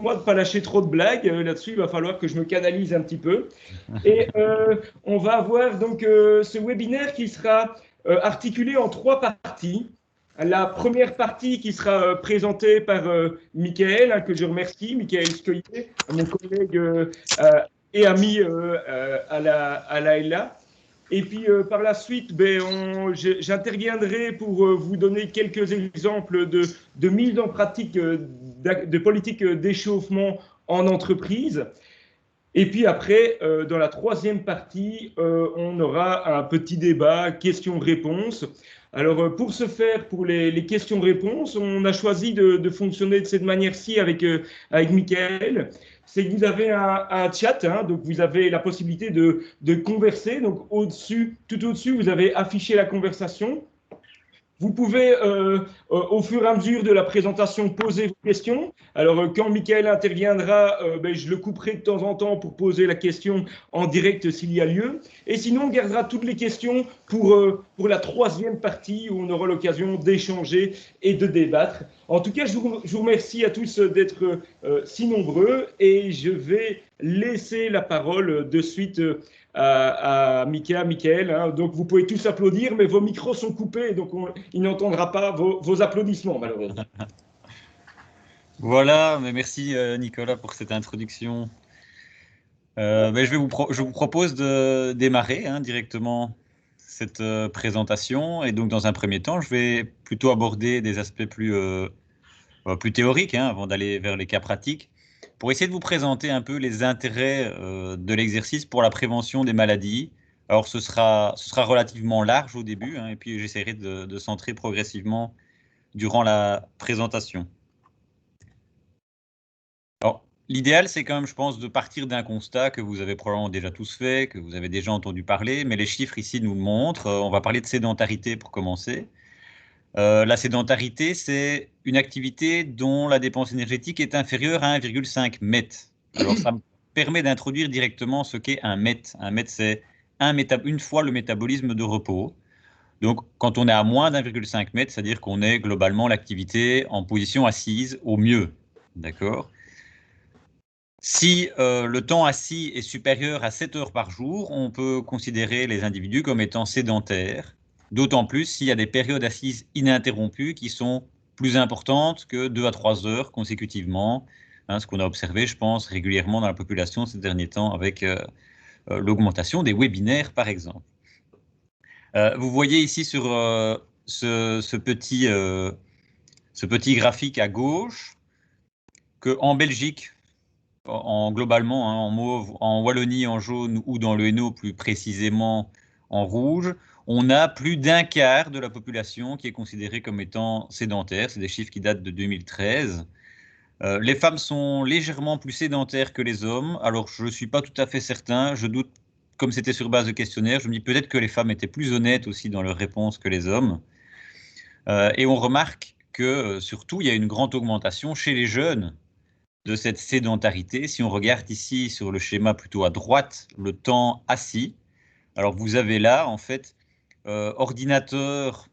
moi de ne pas lâcher trop de blagues. Là-dessus, il va falloir que je me canalise un petit peu. Et on va avoir donc ce webinaire qui sera articulé en 3 parties. La première partie qui sera présentée par Michael, hein, que je remercie, Michael Scoyer, mon collègue et ami à la LA. Et puis par la suite, j'interviendrai pour vous donner quelques exemples de mise en pratique de politique d'échauffement en entreprise. Et puis après, dans la troisième partie, on aura un petit débat questions-réponses. Alors pour ce faire, pour les questions-réponses, on a choisi de fonctionner de cette manière-ci avec Michael. C'est que vous avez un chat, hein, donc vous avez la possibilité de converser. Donc au-dessus, tout au-dessus, vous avez affiché la conversation. Vous pouvez, au fur et à mesure de la présentation, poser vos questions. Alors, quand Michael interviendra, je le couperai de temps en temps pour poser la question en direct s'il y a lieu. Et sinon, on gardera toutes les questions pour la troisième partie où on aura l'occasion d'échanger et de débattre. En tout cas, je vous remercie à tous d'être si nombreux et je vais laisser la parole de suite à Michael. Hein. Donc, vous pouvez tous applaudir, mais vos micros sont coupés, donc il n'entendra pas vos applaudissements, malheureusement. Voilà, mais merci Nicolas pour cette introduction. Je vous propose de démarrer directement cette présentation. Et donc, dans un premier temps, je vais plutôt aborder des aspects plus théoriques avant d'aller vers les cas pratiques, pour essayer de vous présenter un peu les intérêts de l'exercice pour la prévention des maladies. Alors, ce sera relativement large au début, et puis j'essaierai de centrer progressivement durant la présentation. Alors, l'idéal, c'est quand même, je pense, de partir d'un constat que vous avez probablement déjà tous fait, que vous avez déjà entendu parler, mais les chiffres ici nous le montrent. On va parler de sédentarité pour commencer. La sédentarité, c'est une activité dont la dépense énergétique est inférieure à 1,5 mètre. Alors, ça me permet d'introduire directement ce qu'est un mètre. Un mètre, c'est une fois le métabolisme de repos. Donc, quand on est à moins d'1,5 mètre, c'est-à-dire qu'on est globalement l'activité en position assise au mieux. D'accord ? Si le temps assis est supérieur à 7 heures par jour, on peut considérer les individus comme étant sédentaires, d'autant plus s'il y a des périodes assises ininterrompues qui sont plus importantes que 2 à 3 heures consécutivement, ce qu'on a observé, je pense, régulièrement dans la population ces derniers temps avec l'augmentation des webinaires, par exemple. Vous voyez ici sur ce petit graphique à gauche qu'en Belgique, globalement, en mauve, en Wallonie en jaune ou dans le Hainaut plus précisément en rouge, on a plus d'un quart de la population qui est considérée comme étant sédentaire. C'est des chiffres qui datent de 2013. Les femmes sont légèrement plus sédentaires que les hommes. Alors, je ne suis pas tout à fait certain. Je doute, comme c'était sur base de questionnaire, je me dis peut-être que les femmes étaient plus honnêtes aussi dans leurs réponses que les hommes. Et on remarque que, surtout, il y a une grande augmentation chez les jeunes de cette sédentarité. Si on regarde ici sur le schéma plutôt à droite, le temps assis, alors vous avez là, en fait, ordinateur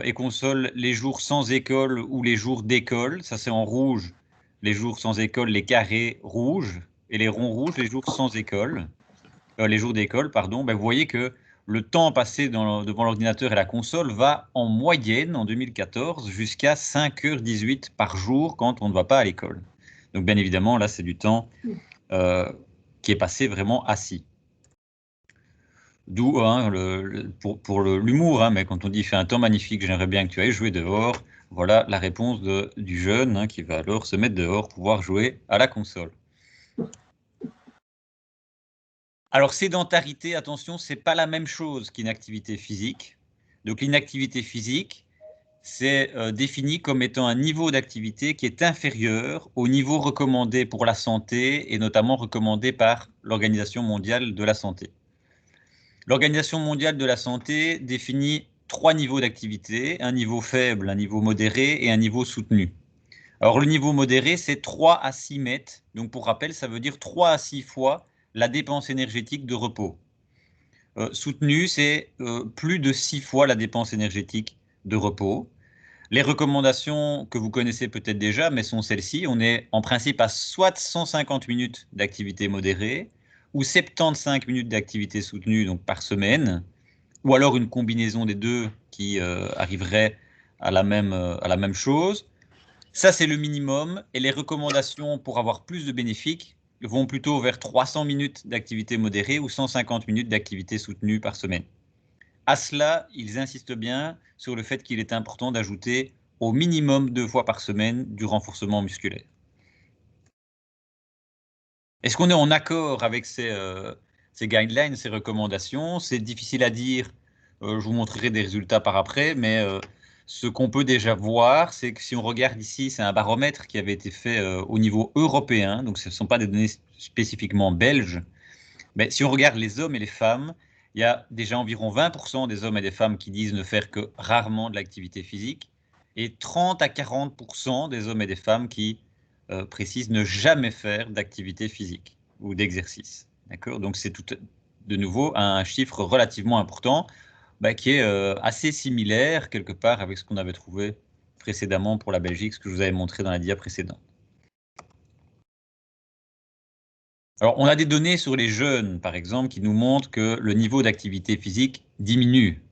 et console les jours sans école ou les jours d'école. Ça, c'est en rouge, les jours sans école, les carrés rouges, et les ronds rouges, les jours sans école, les jours d'école, pardon. Ben, vous voyez que le temps passé devant l'ordinateur et la console va en moyenne, en 2014, jusqu'à 5h18 par jour quand on ne va pas à l'école. Donc, bien évidemment, là, c'est du temps qui est passé vraiment assis. D'où, pour l'humour, mais quand on dit « fais un temps magnifique, j'aimerais bien que tu ailles jouer dehors », voilà la réponse du jeune qui va alors se mettre dehors pour pouvoir jouer à la console. Alors, sédentarité, attention, c'est pas la même chose qu'une activité physique. Donc, l'inactivité physique, c'est défini comme étant un niveau d'activité qui est inférieur au niveau recommandé pour la santé et notamment recommandé par l'Organisation mondiale de la santé. L'Organisation mondiale de la santé définit 3 niveaux d'activité, un niveau faible, un niveau modéré et un niveau soutenu. Alors le niveau modéré, c'est 3 à 6 mètres. Donc pour rappel, ça veut dire 3 à 6 fois la dépense énergétique de repos. Soutenu, c'est plus de 6 fois la dépense énergétique de repos. Les recommandations que vous connaissez peut-être déjà, mais sont celles-ci. On est en principe à soit 150 minutes d'activité modérée ou 75 minutes d'activité soutenue donc par semaine, ou alors une combinaison des deux qui arriverait à la même chose. Ça, c'est le minimum. Et les recommandations pour avoir plus de bénéfices vont plutôt vers 300 minutes d'activité modérée ou 150 minutes d'activité soutenue par semaine. À cela, ils insistent bien sur le fait qu'il est important d'ajouter au minimum 2 fois par semaine du renforcement musculaire. Est-ce qu'on est en accord avec ces guidelines, ces recommandations? C'est difficile à dire. Je vous montrerai des résultats par après, mais ce qu'on peut déjà voir, c'est que si on regarde ici, c'est un baromètre qui avait été fait au niveau européen, donc ce ne sont pas des données spécifiquement belges, mais si on regarde les hommes et les femmes, il y a déjà environ 20% des hommes et des femmes qui disent ne faire que rarement de l'activité physique, et 30 à 40% des hommes et des femmes qui précisent ne jamais faire d'activité physique ou d'exercice. D'accord? Donc c'est tout de nouveau un chiffre relativement important qui est assez similaire quelque part avec ce qu'on avait trouvé précédemment pour la Belgique, ce que je vous avais montré dans la dia précédente. Alors, on a des données sur les jeunes, par exemple, qui nous montrent que le niveau d'activité physique diminue.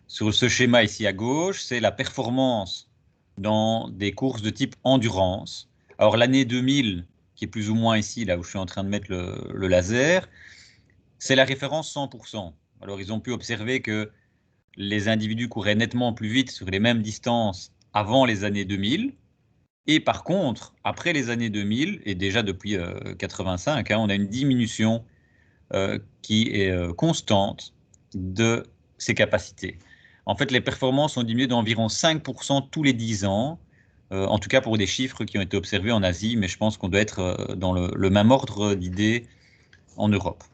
Sur ce schéma ici à gauche, c'est la performance dans des courses de type endurance. Alors, l'année 2000, qui est plus ou moins ici, là où je suis en train de mettre le laser, c'est la référence 100%. Alors, ils ont pu observer que les individus couraient nettement plus vite sur les mêmes distances avant les années 2000. Et par contre, après les années 2000, et déjà depuis 85, on a une diminution qui est constante de ses capacités. En fait, les performances ont diminué d'environ 5% tous les 10 ans, en tout cas pour des chiffres qui ont été observés en Asie, mais je pense qu'on doit être dans le même ordre d'idées en Europe.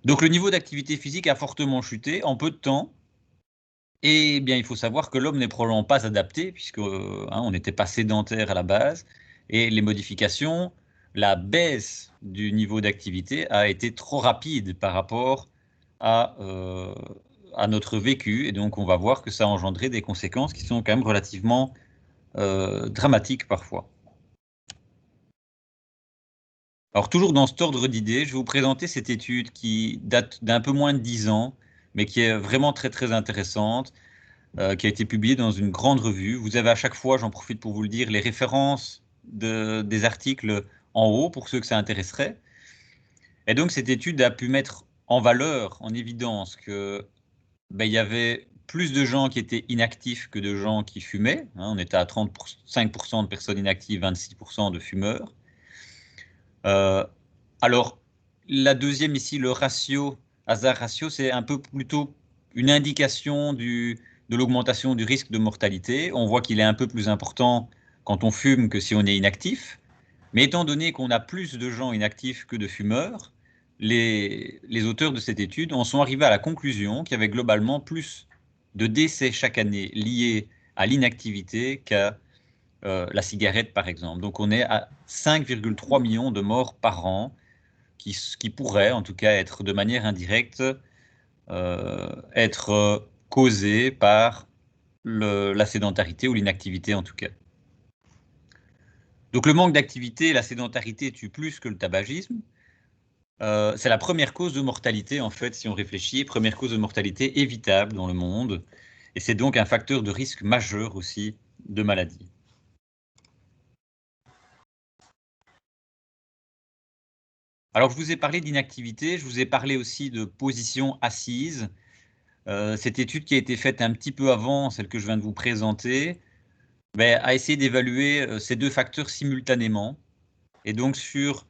Donc le niveau d'activité physique a fortement chuté en peu de temps. Et bien, il faut savoir que l'homme n'est probablement pas adapté, puisque on n'était pas sédentaire à la base, et les modifications, la baisse du niveau d'activité a été trop rapide par rapport à, à notre vécu, et donc on va voir que ça a engendré des conséquences qui sont quand même relativement dramatiques parfois. Alors toujours dans cet ordre d'idées, je vais vous présenter cette étude qui date d'un peu moins de 10 ans, mais qui est vraiment très très intéressante, qui a été publié dans une grande revue. Vous avez à chaque fois, j'en profite pour vous le dire, les références des articles en haut pour ceux que ça intéresserait. Et donc cette étude a pu mettre en valeur, en évidence que il y avait plus de gens qui étaient inactifs que de gens qui fumaient. On était à 35% de personnes inactives, 26% de fumeurs. Alors, la deuxième ici, le ratio, hasard ratio, c'est un peu plutôt une indication de l'augmentation du risque de mortalité. On voit qu'il est un peu plus important quand on fume que si on est inactif. Mais étant donné qu'on a plus de gens inactifs que de fumeurs, les auteurs de cette étude en sont arrivés à la conclusion qu'il y avait globalement plus de décès chaque année liés à l'inactivité qu'à la cigarette, par exemple. Donc on est à 5,3 millions de morts par an qui pourraient, en tout cas, être de manière indirecte, être causées par la sédentarité ou l'inactivité, en tout cas. Donc le manque d'activité, la sédentarité tue plus que le tabagisme. C'est la première cause de mortalité, en fait, si on réfléchit, première cause de mortalité évitable dans le monde. Et c'est donc un facteur de risque majeur aussi de maladie. Alors, je vous ai parlé d'inactivité, je vous ai parlé aussi de position assise. Cette étude qui a été faite un petit peu avant celle que je viens de vous présenter, a essayé d'évaluer ces deux facteurs simultanément. Et donc, sur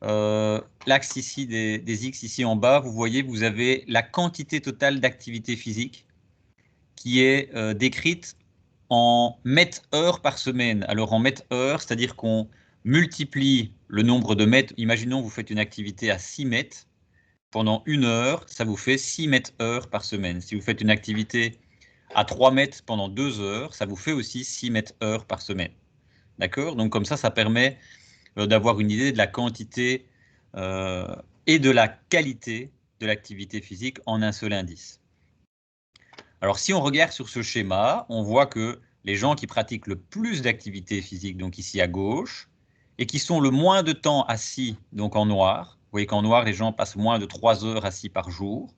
l'axe ici des X ici en bas, vous voyez, vous avez la quantité totale d'activité physique qui est décrite en mètres heures par semaine. Alors en mètres heures, c'est-à-dire qu'on multiplie le nombre de mètres. Imaginons vous faites une activité à 6 mètres. Pendant 1 heure, ça vous fait 6 mètres heures par semaine. Si vous faites une activité à 3 mètres pendant 2 heures, ça vous fait aussi 6 mètres heures par semaine. D'accord? Donc comme ça permet d'avoir une idée de la quantité et de la qualité de l'activité physique en un seul indice. Alors, si on regarde sur ce schéma, on voit que les gens qui pratiquent le plus d'activité physique, donc ici à gauche, et qui sont le moins de temps assis, donc en noir, vous voyez qu'en noir, les gens passent moins de 3 heures assis par jour.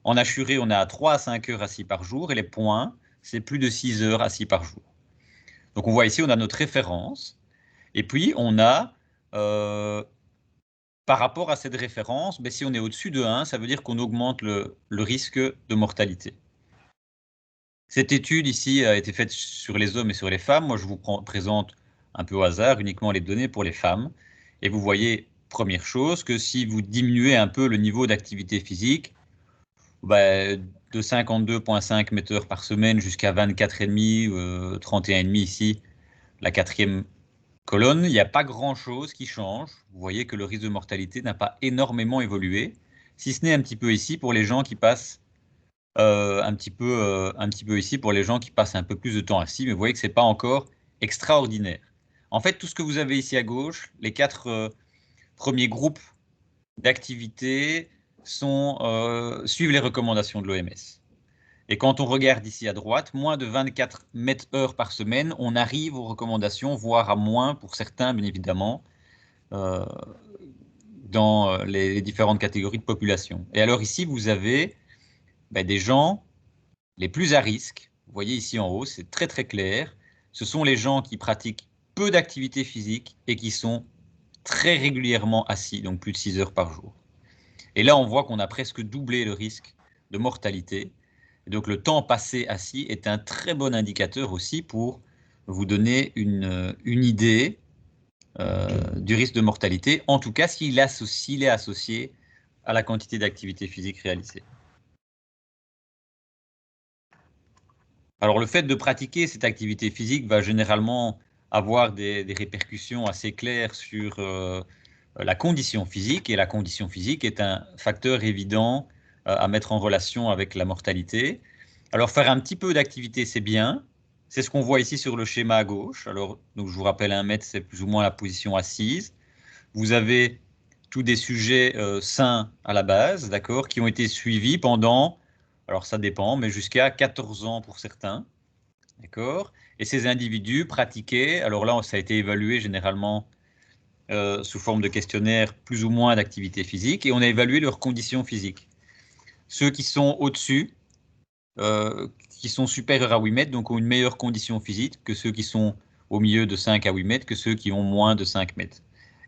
En assuré, on est à 3 à 5 heures assis par jour, et les points, c'est plus de 6 heures assis par jour. Donc, on voit ici, on a notre référence, et puis on a, par rapport à cette référence, si on est au-dessus de 1, ça veut dire qu'on augmente le risque de mortalité. Cette étude ici a été faite sur les hommes et sur les femmes. Moi, je vous présente un peu au hasard uniquement les données pour les femmes. Et vous voyez, première chose, que si vous diminuez un peu le niveau d'activité physique, de 52,5 mètres par semaine jusqu'à 24,5, 31,5 ici, la quatrième colonne, il n'y a pas grand-chose qui change. Vous voyez que le risque de mortalité n'a pas énormément évolué, si ce n'est un petit peu ici pour les gens qui passent un petit peu ici pour les gens qui passent un peu plus de temps assis, mais vous voyez que ce n'est pas encore extraordinaire. En fait, tout ce que vous avez ici à gauche, les 4 premiers groupes d'activités suivent les recommandations de l'OMS. Et quand on regarde ici à droite, moins de 24 mètres/heure par semaine, on arrive aux recommandations, voire à moins pour certains, bien évidemment, dans les différentes catégories de population. Et alors ici, vous avez des gens les plus à risque. Vous voyez ici en haut, c'est très très clair. Ce sont les gens qui pratiquent peu d'activité physique et qui sont très régulièrement assis, donc plus de 6 heures par jour. Et là, on voit qu'on a presque doublé le risque de mortalité. Et donc le temps passé assis est un très bon indicateur aussi pour vous donner une idée du risque de mortalité, en tout cas s'il est associé à la quantité d'activité physique réalisée. Alors le fait de pratiquer cette activité physique va généralement avoir des répercussions assez claires sur la condition physique, et la condition physique est un facteur évident à mettre en relation avec la mortalité. Alors faire un petit peu d'activité, c'est bien. C'est ce qu'on voit ici sur le schéma à gauche. Alors, donc, je vous rappelle, 1 mètre, c'est plus ou moins la position assise. Vous avez tous des sujets sains à la base, d'accord, qui ont été suivis pendant, alors ça dépend, mais jusqu'à 14 ans pour certains. D'accord. Et ces individus pratiquaient, alors là, ça a été évalué généralement sous forme de questionnaire, plus ou moins d'activité physique, et on a évalué leurs conditions physiques. Ceux qui sont au-dessus, qui sont supérieurs à 8 mètres, donc ont une meilleure condition physique que ceux qui sont au milieu de 5 à 8 mètres, que ceux qui ont moins de 5 mètres.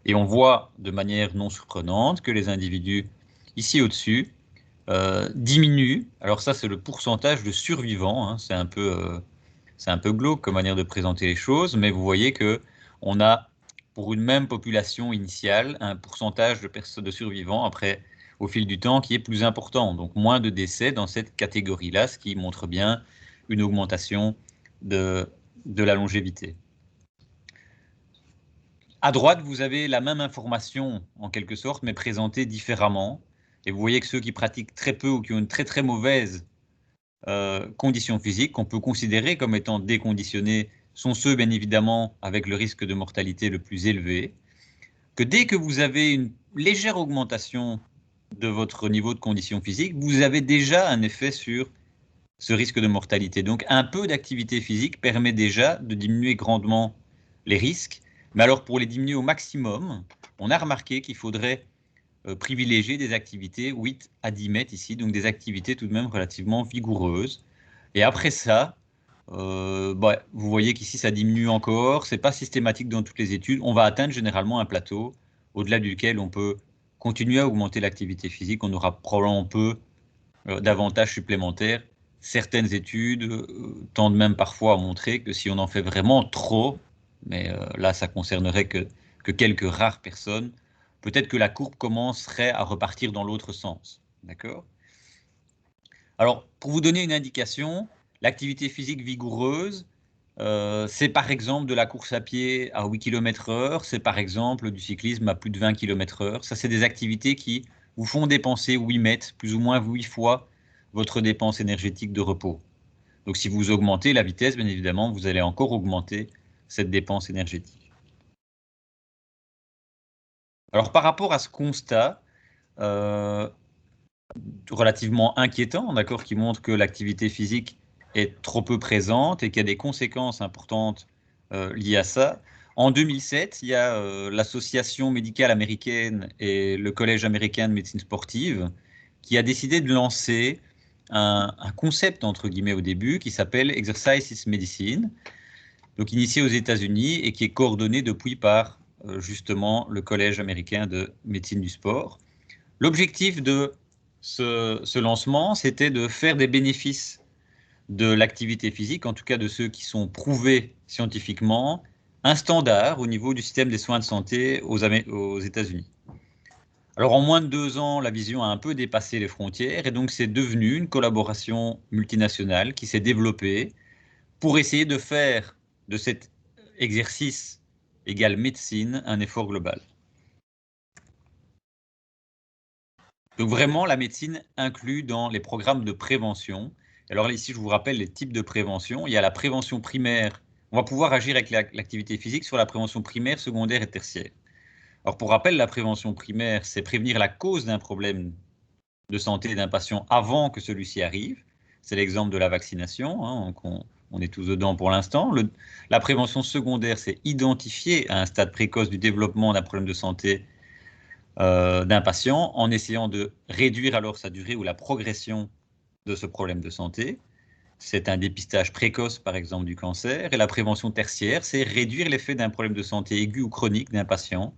Et on voit de manière non surprenante que les individus ici au-dessus diminuent. Alors ça, c'est le pourcentage de survivants, hein. C'est un peu glauque comme manière de présenter les choses, mais vous voyez que on a, pour une même population initiale, un pourcentage de survivants après, au fil du temps, qui est plus important. Donc moins de décès dans cette catégorie-là, ce qui montre bien une augmentation de la longévité. À droite, vous avez la même information, en quelque sorte, mais présentée différemment. Et vous voyez que ceux qui pratiquent très peu ou qui ont une très très mauvaise conditions physiques qu'on peut considérer comme étant déconditionnés sont ceux, bien évidemment, avec le risque de mortalité le plus élevé, que dès que vous avez une légère augmentation de votre niveau de condition physique, vous avez déjà un effet sur ce risque de mortalité. Donc un peu d'activité physique permet déjà de diminuer grandement les risques, mais alors pour les diminuer au maximum, on a remarqué qu'il faudrait privilégier des activités 8 à 10 mètres ici, donc des activités tout de même relativement vigoureuses. Et après ça, vous voyez qu'ici ça diminue encore, c'est pas systématique dans toutes les études, on va atteindre généralement un plateau au-delà duquel on peut continuer à augmenter l'activité physique, on aura probablement peu d'avantages supplémentaires. Certaines études tendent même parfois à montrer que si on en fait vraiment trop, mais là ça concernerait que quelques rares personnes, peut-être que la courbe commencerait à repartir dans l'autre sens. D'accord? Alors, pour vous donner une indication, l'activité physique vigoureuse, c'est par exemple de la course à pied à 8 km/h, c'est par exemple du cyclisme à plus de 20 km/h. Ça, c'est des activités qui vous font dépenser 8 mètres, plus ou moins 8 fois votre dépense énergétique de repos. Donc, si vous augmentez la vitesse, bien évidemment, vous allez encore augmenter cette dépense énergétique. Alors, par rapport à ce constat, relativement inquiétants, d'accord, qui montrent que l'activité physique est trop peu présente et qu'il y a des conséquences importantes liées à ça. En 2007, il y a l'Association médicale américaine et le Collège américain de médecine sportive qui a décidé de lancer un concept, entre guillemets, au début, qui s'appelle Exercise is Medicine, donc initié aux États-Unis et qui est coordonné depuis par justement le Collège américain de médecine du sport. L'objectif de ce lancement, c'était de faire des bénéfices de l'activité physique, en tout cas de ceux qui sont prouvés scientifiquement, un standard au niveau du système des soins de santé aux États-Unis. Alors en moins de 2 ans, la vision a un peu dépassé les frontières et donc c'est devenu une collaboration multinationale qui s'est développée pour essayer de faire de cet exercice égal médecine un effort global. Donc vraiment, la médecine inclut dans les programmes de prévention. Alors ici, je vous rappelle les types de prévention. Il y a la prévention primaire. On va pouvoir agir avec l'activité physique sur la prévention primaire, secondaire et tertiaire. Alors pour rappel, la prévention primaire, c'est prévenir la cause d'un problème de santé d'un patient avant que celui-ci arrive. C'est l'exemple de la vaccination, hein, donc on est tous dedans pour l'instant. La prévention secondaire, c'est identifier à un stade précoce du développement d'un problème de santé d'un patient en essayant de réduire alors sa durée ou la progression de ce problème de santé. C'est un dépistage précoce, par exemple, du cancer. Et la prévention tertiaire, c'est réduire l'effet d'un problème de santé aigu ou chronique d'un patient,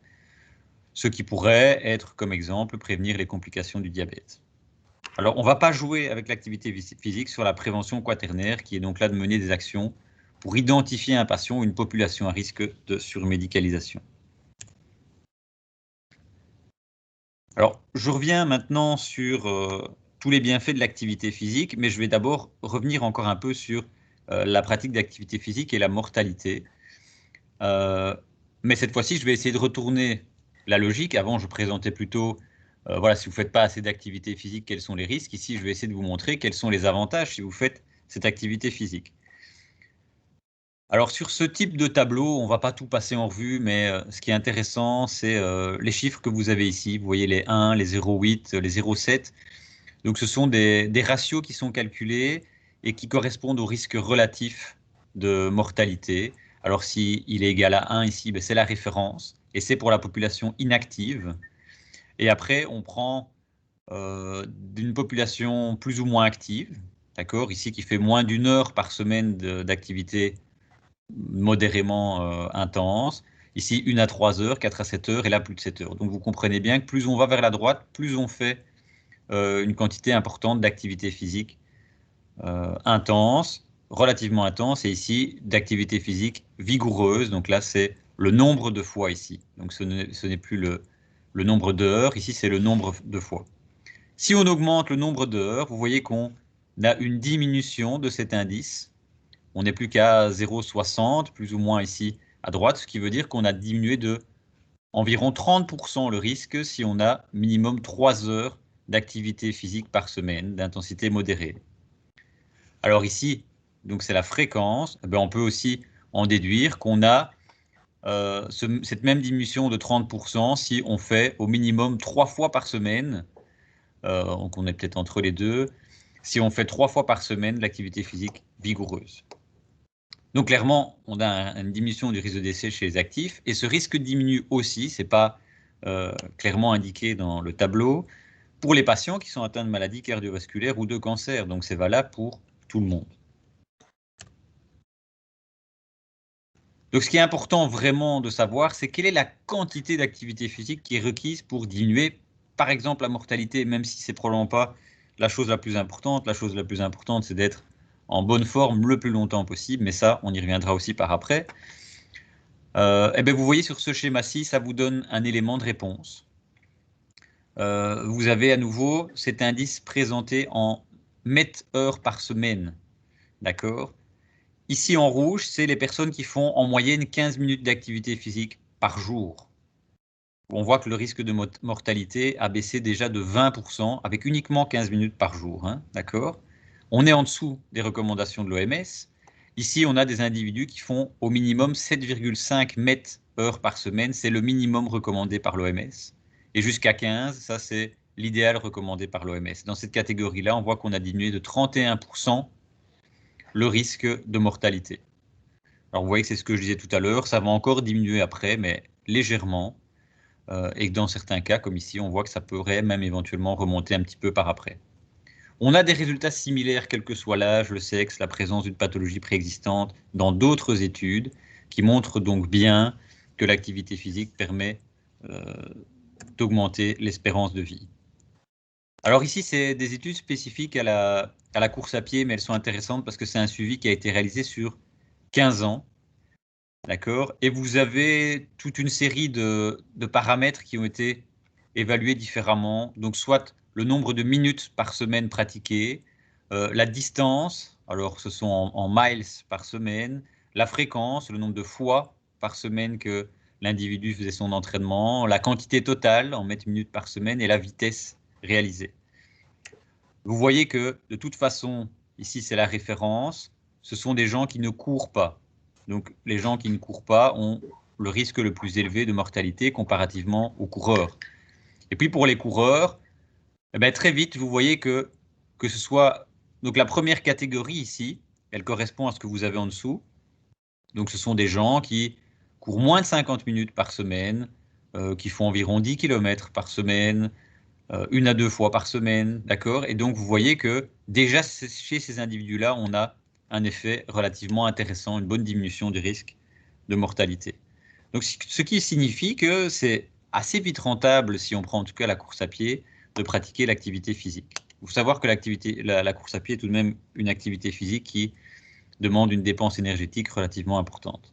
ce qui pourrait être, comme exemple, prévenir les complications du diabète. Alors, on ne va pas jouer avec l'activité physique sur la prévention quaternaire, qui est donc là de mener des actions pour identifier un patient ou une population à risque de surmédicalisation. Alors, je reviens maintenant sur tous les bienfaits de l'activité physique, mais je vais d'abord revenir encore un peu sur la pratique d'activité physique et la mortalité. Mais cette fois-ci, je vais essayer de retourner la logique. Avant, je présentais plutôt, voilà, si vous ne faites pas assez d'activité physique, quels sont les risques. Ici, je vais essayer de vous montrer quels sont les avantages si vous faites cette activité physique. Alors sur ce type de tableau, on ne va pas tout passer en revue, mais ce qui est intéressant, c'est les chiffres que vous avez ici. Vous voyez les 1, les 0,8, les 0,7. Donc ce sont des ratios qui sont calculés et qui correspondent au risque relatif de mortalité. Alors s'il est égal à 1 ici, ben, c'est la référence et c'est pour la population inactive. Et après, on prend d'une population plus ou moins active, d'accord, ici qui fait moins d'1 heure par semaine d'activité modérément intense. Ici, 1 à 3 heures, 4 à 7 heures, et là, plus de 7 heures. Donc, vous comprenez bien que plus on va vers la droite, plus on fait une quantité importante d'activité physique intense, relativement intense, et ici, d'activité physique vigoureuse. Donc là, c'est le nombre de fois ici. Donc, ce n'est plus le nombre d'heures. Ici, c'est le nombre de fois. Si on augmente le nombre d'heures, vous voyez qu'on a une diminution de cet indice. On n'est plus qu'à 0,60, plus ou moins ici à droite, ce qui veut dire qu'on a diminué de environ 30% le risque si on a minimum 3 heures d'activité physique par semaine, d'intensité modérée. Alors ici, donc c'est la fréquence, eh bien on peut aussi en déduire qu'on a cette même diminution de 30% si on fait au minimum 3 fois par semaine, donc on est peut-être entre les deux, si on fait 3 fois par semaine l'activité physique vigoureuse. Donc clairement, on a une diminution du risque de décès chez les actifs et ce risque diminue aussi, ce n'est pas clairement indiqué dans le tableau, pour les patients qui sont atteints de maladies cardiovasculaires ou de cancer. Donc c'est valable pour tout le monde. Donc ce qui est important vraiment de savoir, c'est quelle est la quantité d'activité physique qui est requise pour diminuer, par exemple, la mortalité, même si ce n'est probablement pas la chose la plus importante. La chose la plus importante, c'est d'être en bonne forme le plus longtemps possible, mais ça, on y reviendra aussi par après. Eh bien, vous voyez sur ce schéma-ci, ça vous donne un élément de réponse. Vous avez à nouveau cet indice présenté en mètres-heures par semaine. D'accord? Ici en rouge, c'est les personnes qui font en moyenne 15 minutes d'activité physique par jour. On voit que le risque de mortalité a baissé déjà de 20% avec uniquement 15 minutes par jour. Hein, d'accord? On est en dessous des recommandations de l'OMS. Ici, on a des individus qui font au minimum 7,5 mètres heures par semaine. C'est le minimum recommandé par l'OMS. Et jusqu'à 15, ça c'est l'idéal recommandé par l'OMS. Dans cette catégorie-là, on voit qu'on a diminué de 31% le risque de mortalité. Alors vous voyez que c'est ce que je disais tout à l'heure, ça va encore diminuer après, mais légèrement, et que dans certains cas, comme ici, on voit que ça pourrait même éventuellement remonter un petit peu par après. On a des résultats similaires, quel que soit l'âge, le sexe, la présence d'une pathologie préexistante, dans d'autres études, qui montrent donc bien que l'activité physique permet d'augmenter l'espérance de vie. Alors ici, c'est des études spécifiques à la course à pied, mais elles sont intéressantes parce que c'est un suivi qui a été réalisé sur 15 ans. D'accord. Et vous avez toute une série de paramètres qui ont été évalués différemment. Donc, soit le nombre de minutes par semaine pratiquées, la distance, alors ce sont en miles par semaine, la fréquence, le nombre de fois par semaine que l'individu faisait son entraînement, la quantité totale en mètres minutes par semaine et la vitesse réalisée. Vous voyez que de toute façon, ici c'est la référence, ce sont des gens qui ne courent pas. Donc les gens qui ne courent pas ont le risque le plus élevé de mortalité comparativement aux coureurs. Et puis pour les coureurs, eh bien, très vite vous voyez que ce soit donc la première catégorie ici, elle correspond à ce que vous avez en dessous. Donc ce sont des gens qui courent moins de 50 minutes par semaine, qui font environ 10 km par semaine, 1 à 2 fois par semaine, d'accord? Et donc vous voyez que déjà chez ces individus-là, on a un effet relativement intéressant, une bonne diminution du risque de mortalité. Donc ce qui signifie que c'est assez vite rentable, si on prend en tout cas la course à pied, de pratiquer l'activité physique. Il faut savoir que la course à pied est tout de même une activité physique qui demande une dépense énergétique relativement importante.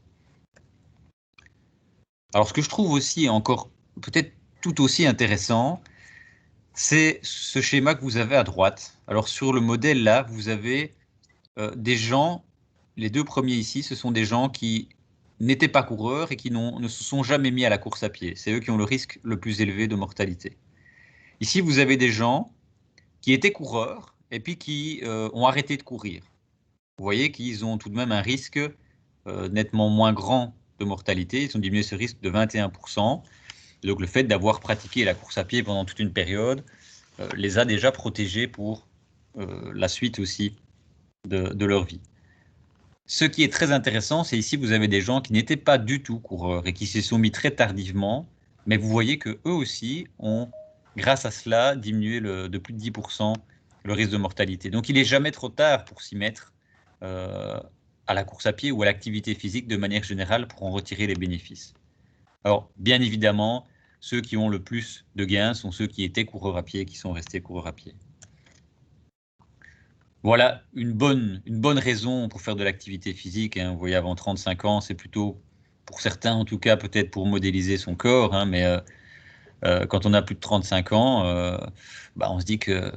Alors ce que je trouve aussi encore peut-être tout aussi intéressant, c'est ce schéma que vous avez à droite. Alors sur le modèle là, vous avez des gens, les deux premiers ici, ce sont des gens qui n'étaient pas coureurs et qui ne se sont jamais mis à la course à pied. C'est eux qui ont le risque le plus élevé de mortalité. Ici, vous avez des gens qui étaient coureurs et puis qui ont arrêté de courir. Vous voyez qu'ils ont tout de même un risque nettement moins grand de mortalité. Ils ont diminué ce risque de 21%. Donc le fait d'avoir pratiqué la course à pied pendant toute une période les a déjà protégés pour la suite aussi de leur vie. Ce qui est très intéressant, c'est ici vous avez des gens qui n'étaient pas du tout coureurs et qui s'y sont mis très tardivement, mais vous voyez que eux aussi ont, grâce à cela, diminué de plus de 10% le risque de mortalité. Donc il n'est jamais trop tard pour s'y mettre à la course à pied ou à l'activité physique de manière générale pour en retirer les bénéfices. Alors bien évidemment, ceux qui ont le plus de gains sont ceux qui étaient coureurs à pied et qui sont restés coureurs à pied. Voilà une bonne raison pour faire de l'activité physique. Hein. Vous voyez, avant 35 ans, c'est plutôt, pour certains en tout cas, peut-être pour modéliser son corps. Hein, mais quand on a plus de 35 ans, on se dit que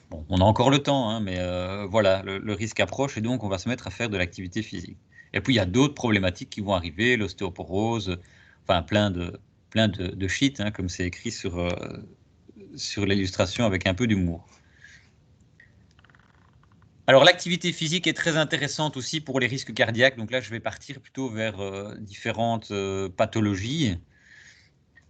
bon, on a encore le temps. Hein, mais voilà, le risque approche et donc on va se mettre à faire de l'activité physique. Et puis il y a d'autres problématiques qui vont arriver, l'ostéoporose, enfin plein de shit, hein, comme c'est écrit sur l'illustration avec un peu d'humour. Alors l'activité physique est très intéressante aussi pour les risques cardiaques. Donc là, je vais partir plutôt vers différentes pathologies.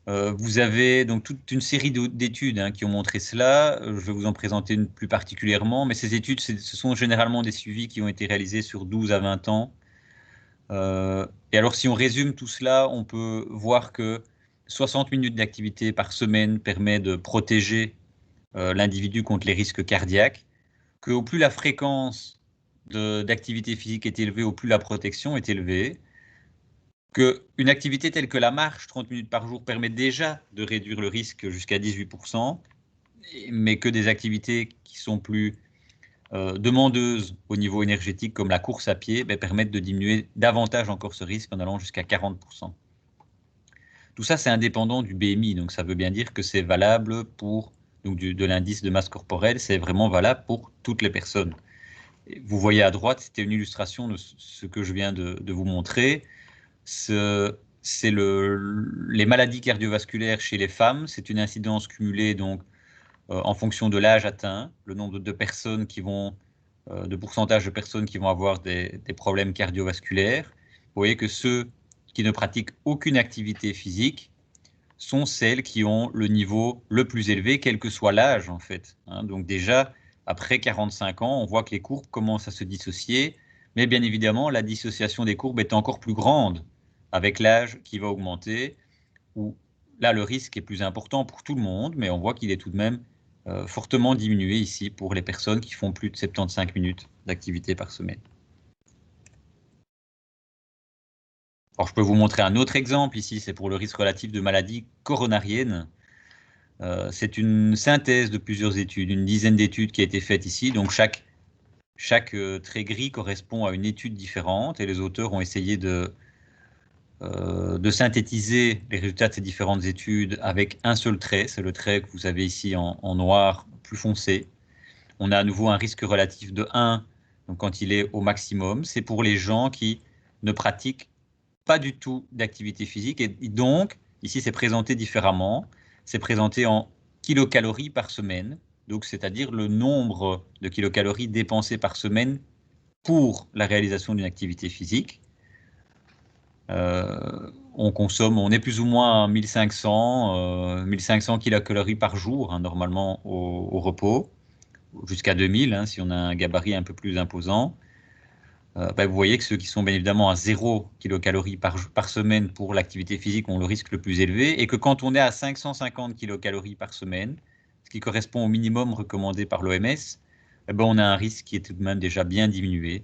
Vous avez donc toute une série d'études hein, qui ont montré cela. Je vais vous en présenter une plus particulièrement, mais ces études, ce sont généralement des suivis qui ont été réalisés sur 12 à 20 ans. Et alors, si on résume tout cela, on peut voir que 60 minutes d'activité par semaine permet de protéger l'individu contre les risques cardiaques, que au plus la fréquence d'activité physique est élevée, au plus la protection est élevée, qu'une activité telle que la marche, 30 minutes par jour, permet déjà de réduire le risque jusqu'à 18%, mais que des activités qui sont plus demandeuses au niveau énergétique, comme la course à pied, permettent de diminuer davantage encore ce risque en allant jusqu'à 40%. Tout ça, c'est indépendant du BMI, donc ça veut bien dire que c'est valable pour donc de l'indice de masse corporelle, c'est vraiment valable pour toutes les personnes. Vous voyez à droite, c'était une illustration de ce que je viens de vous montrer. C'est les maladies cardiovasculaires chez les femmes. C'est une incidence cumulée donc en fonction de l'âge atteint, le nombre de personnes qui vont, de pourcentage de personnes qui vont avoir des problèmes cardiovasculaires. Vous voyez que ceux qui ne pratiquent aucune activité physique sont celles qui ont le niveau le plus élevé, quel que soit l'âge, en fait. Hein. Donc déjà, après 45 ans, on voit que les courbes commencent à se dissocier, mais bien évidemment, la dissociation des courbes est encore plus grande avec l'âge qui va augmenter, où là, le risque est plus important pour tout le monde, mais on voit qu'il est tout de même fortement diminué ici pour les personnes qui font plus de 75 minutes d'activité par semaine. Alors, je peux vous montrer un autre exemple ici, c'est pour le risque relatif de maladies coronariennes. C'est une synthèse de plusieurs études, une dizaine d'études qui a été faite ici. Donc, chaque trait gris correspond à une étude différente et les auteurs ont essayé de synthétiser les résultats de ces différentes études avec un seul trait. C'est le trait que vous avez ici en noir plus foncé. On a à nouveau un risque relatif de 1, donc quand il est au maximum. C'est pour les gens qui ne pratiquent pas du tout d'activité physique. Et donc, ici, c'est présenté différemment. C'est présenté en kilocalories par semaine, donc c'est-à-dire le nombre de kilocalories dépensées par semaine pour la réalisation d'une activité physique. On est plus ou moins à 1500 kilocalories par jour, hein, normalement au repos, jusqu'à 2000, hein, si on a un gabarit un peu plus imposant. Vous voyez que ceux qui sont bien évidemment à 0 kilocalories par semaine pour l'activité physique ont le risque le plus élevé, et que quand on est à 550 kilocalories par semaine, ce qui correspond au minimum recommandé par l'OMS, on a un risque qui est tout de même déjà bien diminué,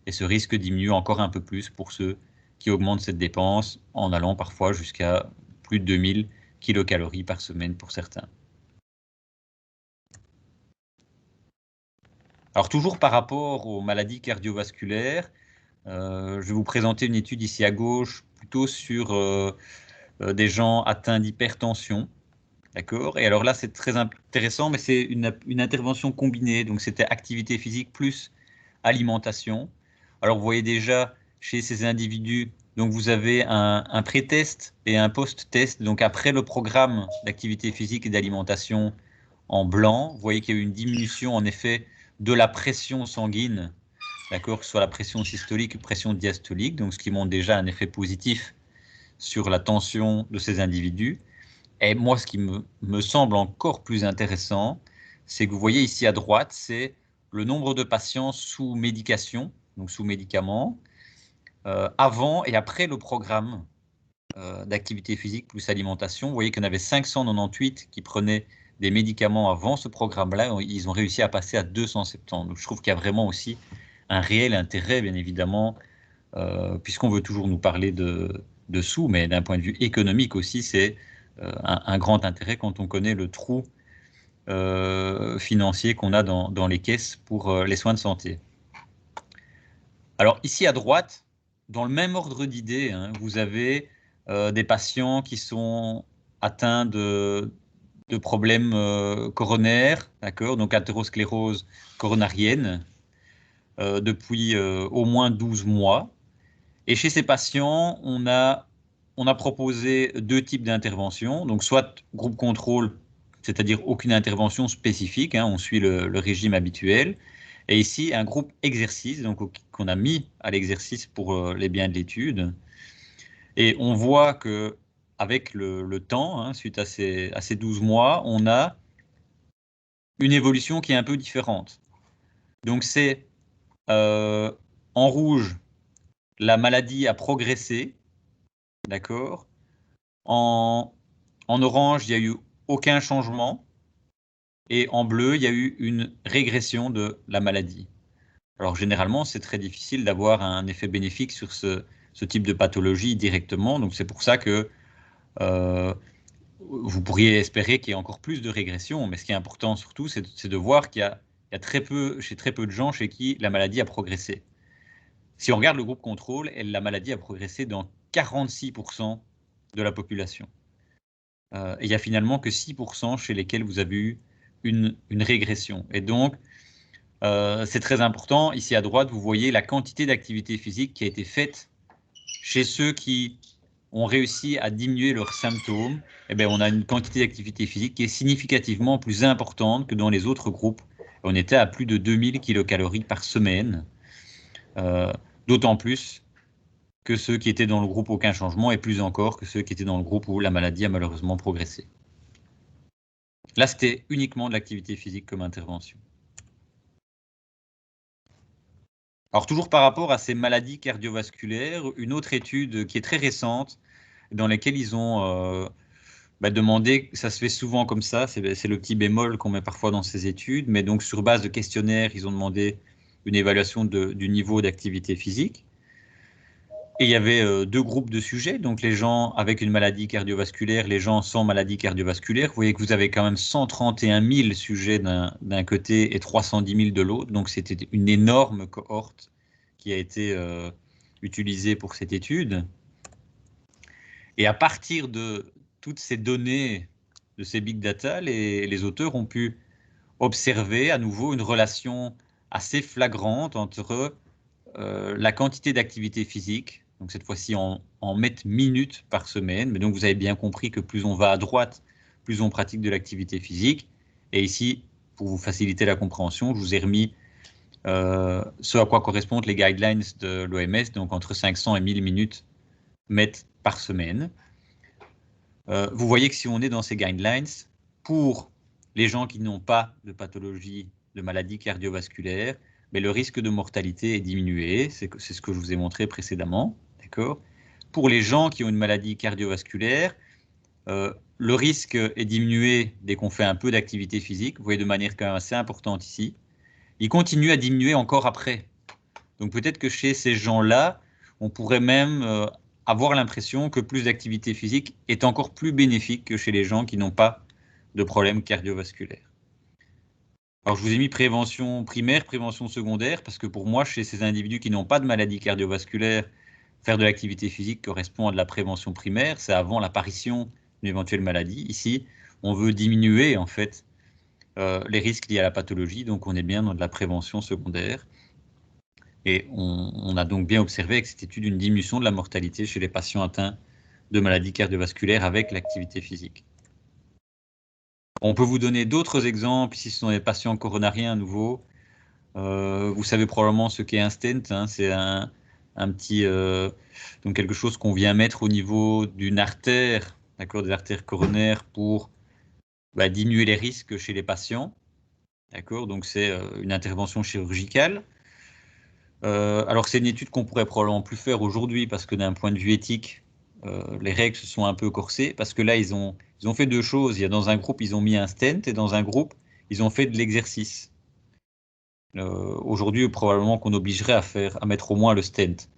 et ce risque diminue encore un peu plus pour ceux qui augmentent cette dépense en allant parfois jusqu'à plus de 2000 kilocalories par semaine pour certains. Alors toujours par rapport aux maladies cardiovasculaires, je vais vous présenter une étude ici à gauche, plutôt sur des gens atteints d'hypertension. D'accord. Et alors là, c'est très intéressant, mais c'est une intervention combinée. Donc c'était activité physique plus alimentation. Alors vous voyez déjà chez ces individus, donc vous avez un pré-test et un post-test. Donc après le programme d'activité physique et d'alimentation en blanc, vous voyez qu'il y a eu une diminution en effet de la pression sanguine, d'accord, que ce soit la pression systolique ou pression diastolique, donc ce qui montre déjà un effet positif sur la tension de ces individus. Et moi, ce qui me semble encore plus intéressant, c'est que vous voyez ici à droite, c'est le nombre de patients sous médication, donc sous médicaments, avant et après le programme d'activité physique plus alimentation. Vous voyez qu'il y en avait 598 qui prenaient des médicaments avant ce programme-là. Ils ont réussi à passer à 270. Donc je trouve qu'il y a vraiment aussi un réel intérêt, bien évidemment, puisqu'on veut toujours nous parler de sous, mais d'un point de vue économique aussi, c'est un grand intérêt quand on connaît le trou financier qu'on a dans les caisses pour les soins de santé. Alors ici à droite, dans le même ordre d'idées, hein, vous avez des patients qui sont atteints de problèmes coronaires, d'accord, donc athérosclérose coronarienne, depuis au moins 12 mois. Et chez ces patients, on a proposé deux types d'interventions, donc soit groupe contrôle, c'est-à-dire aucune intervention spécifique, hein, on suit le régime habituel, et ici un groupe exercice, donc qu'on a mis à l'exercice pour les biens de l'étude. Et on voit que avec le temps, hein, suite à ces 12 mois, on a une évolution qui est un peu différente. Donc c'est en rouge, la maladie a progressé, d'accord. En orange, il n'y a eu aucun changement. Et en bleu, il y a eu une régression de la maladie. Alors généralement, c'est très difficile d'avoir un effet bénéfique sur ce type de pathologie directement. Donc c'est pour ça que vous pourriez espérer qu'il y ait encore plus de régression. Mais ce qui est important surtout, c'est de voir qu'il y a très peu de gens chez qui la maladie a progressé. Si on regarde le groupe contrôle, la maladie a progressé dans 46% de la population. Et il n'y a finalement que 6% chez lesquels vous avez eu une régression. Et donc, c'est très important. Ici à droite, vous voyez la quantité d'activité physique qui a été faite chez ceux qui ont réussi à diminuer leurs symptômes. Eh bien, on a une quantité d'activité physique qui est significativement plus importante que dans les autres groupes. On était à plus de 2000 kilocalories par semaine. D'autant plus que ceux qui étaient dans le groupe aucun changement et plus encore que ceux qui étaient dans le groupe où la maladie a malheureusement progressé. Là, c'était uniquement de l'activité physique comme intervention. Alors, toujours par rapport à ces maladies cardiovasculaires, une autre étude qui est très récente, dans laquelle ils ont demandé, ça se fait souvent comme ça, c'est le petit bémol qu'on met parfois dans ces études, mais donc sur base de questionnaires, ils ont demandé une évaluation du niveau d'activité physique. Et il y avait deux groupes de sujets, donc les gens avec une maladie cardiovasculaire, les gens sans maladie cardiovasculaire. Vous voyez que vous avez quand même 131 000 sujets d'un côté et 310 000 de l'autre, donc c'était une énorme cohorte qui a été utilisée pour cette étude. Et à partir de toutes ces données, de ces big data, les auteurs ont pu observer à nouveau une relation assez flagrante entre la quantité d'activité physique, donc cette fois-ci en mètres minutes par semaine, mais donc vous avez bien compris que plus on va à droite, plus on pratique de l'activité physique. Et ici, pour vous faciliter la compréhension, je vous ai remis ce à quoi correspondent les guidelines de l'OMS, donc entre 500 et 1000 minutes mètres par semaine. Vous voyez que si on est dans ces guidelines, pour les gens qui n'ont pas de pathologie, de maladie cardiovasculaire, mais le risque de mortalité est diminué, c'est ce que je vous ai montré précédemment, d'accord. Pour les gens qui ont une maladie cardiovasculaire, le risque est diminué dès qu'on fait un peu d'activité physique, vous voyez de manière quand même assez importante ici. Il continue à diminuer encore après. Donc peut-être que chez ces gens-là, on pourrait même avoir l'impression que plus d'activité physique est encore plus bénéfique que chez les gens qui n'ont pas de problème cardiovasculaire. Alors je vous ai mis prévention primaire, prévention secondaire, parce que pour moi, chez ces individus qui n'ont pas de maladie cardiovasculaire, faire de l'activité physique correspond à de la prévention primaire, c'est avant l'apparition d'une éventuelle maladie. Ici, on veut diminuer en fait les risques liés à la pathologie, donc on est bien dans de la prévention secondaire. Et on a donc bien observé avec cette étude une diminution de la mortalité chez les patients atteints de maladies cardiovasculaires avec l'activité physique. On peut vous donner d'autres exemples. Ici, ce sont des patients coronariens à nouveau. Vous savez probablement ce qu'est un stent. Hein, c'est un petit, donc quelque chose qu'on vient mettre au niveau d'une artère, d'accord, des artères coronaires pour diminuer les risques chez les patients. D'accord, donc c'est une intervention chirurgicale. Alors c'est une étude qu'on pourrait probablement plus faire aujourd'hui parce que d'un point de vue éthique, les règles se sont un peu corsées parce que là ils ont fait deux choses. Il y a dans un groupe ils ont mis un stent et dans un groupe ils ont fait de l'exercice. Aujourd'hui probablement qu'on obligerait à mettre au moins le stent.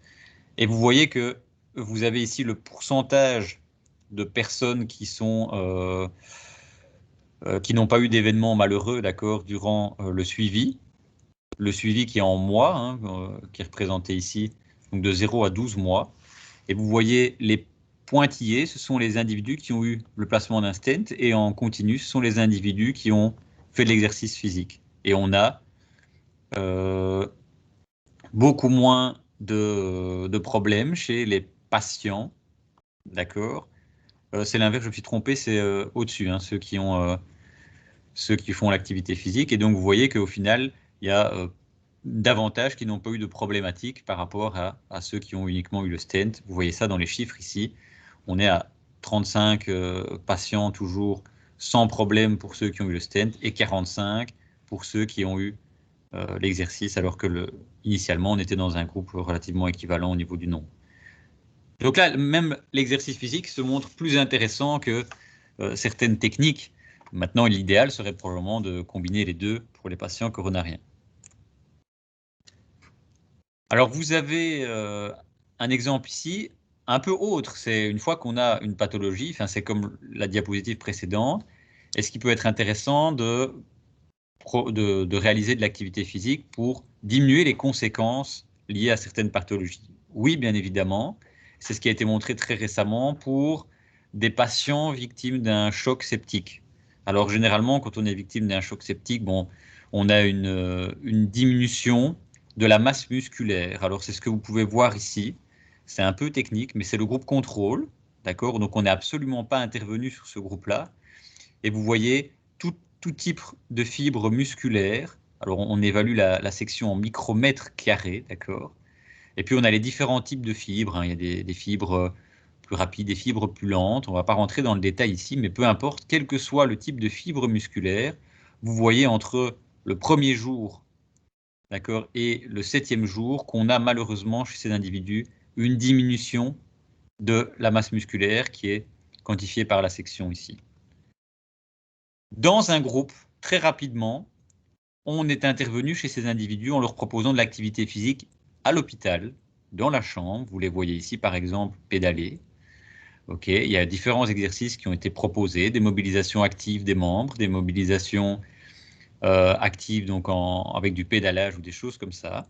Et vous voyez que vous avez ici le pourcentage de personnes qui sont qui n'ont pas eu d'événements malheureux, d'accord, durant le suivi. Le suivi qui est en mois, hein, qui est représenté ici, donc de 0 à 12 mois. Et vous voyez les pointillés, ce sont les individus qui ont eu le placement d'un stent, et en continu, ce sont les individus qui ont fait de l'exercice physique. Et on a beaucoup moins de problèmes chez les patients, d'accord. C'est l'inverse, je me suis trompé, c'est au-dessus, hein, ceux qui font l'activité physique. Et donc, vous voyez qu'au final, il y a davantage qui n'ont pas eu de problématiques par rapport à ceux qui ont uniquement eu le stent. Vous voyez ça dans les chiffres ici. On est à 35 patients toujours sans problème pour ceux qui ont eu le stent et 45 pour ceux qui ont eu l'exercice, alors que initialement, on était dans un groupe relativement équivalent au niveau du nombre. Donc là, même l'exercice physique se montre plus intéressant que certaines techniques. Maintenant, l'idéal serait probablement de combiner les deux pour les patients coronariens. Alors, vous avez un exemple ici, un peu autre. C'est une fois qu'on a une pathologie, enfin, c'est comme la diapositive précédente, est-ce qu'il peut être intéressant de réaliser de l'activité physique pour diminuer les conséquences liées à certaines pathologies? Oui, bien évidemment. C'est ce qui a été montré très récemment pour des patients victimes d'un choc septique. Alors, généralement, quand on est victime d'un choc septique, bon, on a une diminution de la masse musculaire. Alors, c'est ce que vous pouvez voir ici. C'est un peu technique, mais c'est le groupe contrôle, d'accord? Donc, on n'est absolument pas intervenu sur ce groupe-là. Et vous voyez tout type de fibres musculaires. Alors, on évalue la section en micromètres carrés, d'accord? Et puis, on a les différents types de fibres, hein. Il y a des fibres plus rapides, des fibres plus lentes. On ne va pas rentrer dans le détail ici, mais peu importe, quel que soit le type de fibre musculaire, vous voyez entre le premier jour, d'accord, et le 7e jour qu'on a malheureusement chez ces individus une diminution de la masse musculaire qui est quantifiée par la section ici. Dans un groupe, très rapidement, on est intervenu chez ces individus en leur proposant de l'activité physique à l'hôpital, dans la chambre. Vous les voyez ici, par exemple, pédaler. Ok, il y a différents exercices qui ont été proposés, des mobilisations actives des membres, des mobilisations actives donc avec du pédalage ou des choses comme ça.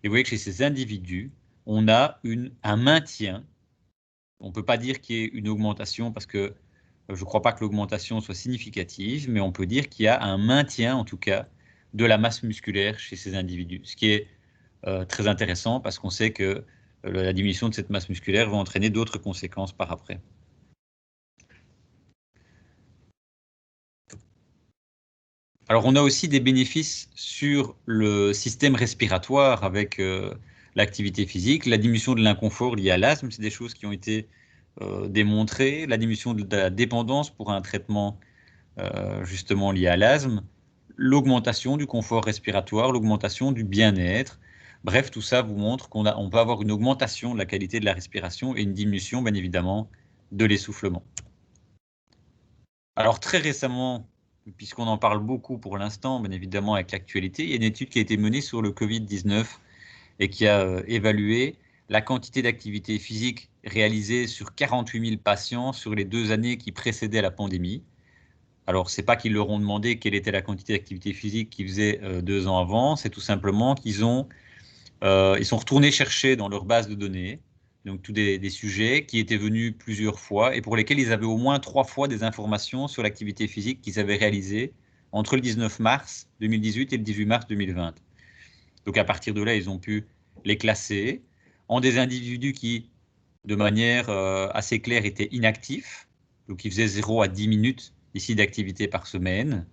Et vous voyez que chez ces individus, on a un maintien. On ne peut pas dire qu'il y ait une augmentation parce que je ne crois pas que l'augmentation soit significative, mais on peut dire qu'il y a un maintien, en tout cas, de la masse musculaire chez ces individus. Ce qui est très intéressant parce qu'on sait que la diminution de cette masse musculaire va entraîner d'autres conséquences par après. Alors, on a aussi des bénéfices sur le système respiratoire avec l'activité physique. La diminution de l'inconfort lié à l'asthme, c'est des choses qui ont été démontrées. La diminution de la dépendance pour un traitement justement lié à l'asthme. L'augmentation du confort respiratoire, l'augmentation du bien-être. Bref, tout ça vous montre qu'on peut avoir une augmentation de la qualité de la respiration et une diminution, bien évidemment, de l'essoufflement. Alors, très récemment, puisqu'on en parle beaucoup pour l'instant, bien évidemment, avec l'actualité, il y a une étude qui a été menée sur le Covid-19 et qui a évalué la quantité d'activité physique réalisée sur 48 000 patients sur les 2 années qui précédaient la pandémie. Alors, ce n'est pas qu'ils leur ont demandé quelle était la quantité d'activité physique qu'ils faisaient 2 ans avant, c'est tout simplement qu'ils sont retournés chercher dans leur base de données, donc tous des sujets qui étaient venus plusieurs fois et pour lesquels ils avaient au moins 3 fois des informations sur l'activité physique qu'ils avaient réalisée entre le 19 mars 2018 et le 18 mars 2020. Donc, à partir de là, ils ont pu les classer en des individus qui, de manière assez claire, étaient inactifs, donc ils faisaient 0 à 10 minutes ici d'activité par semaine,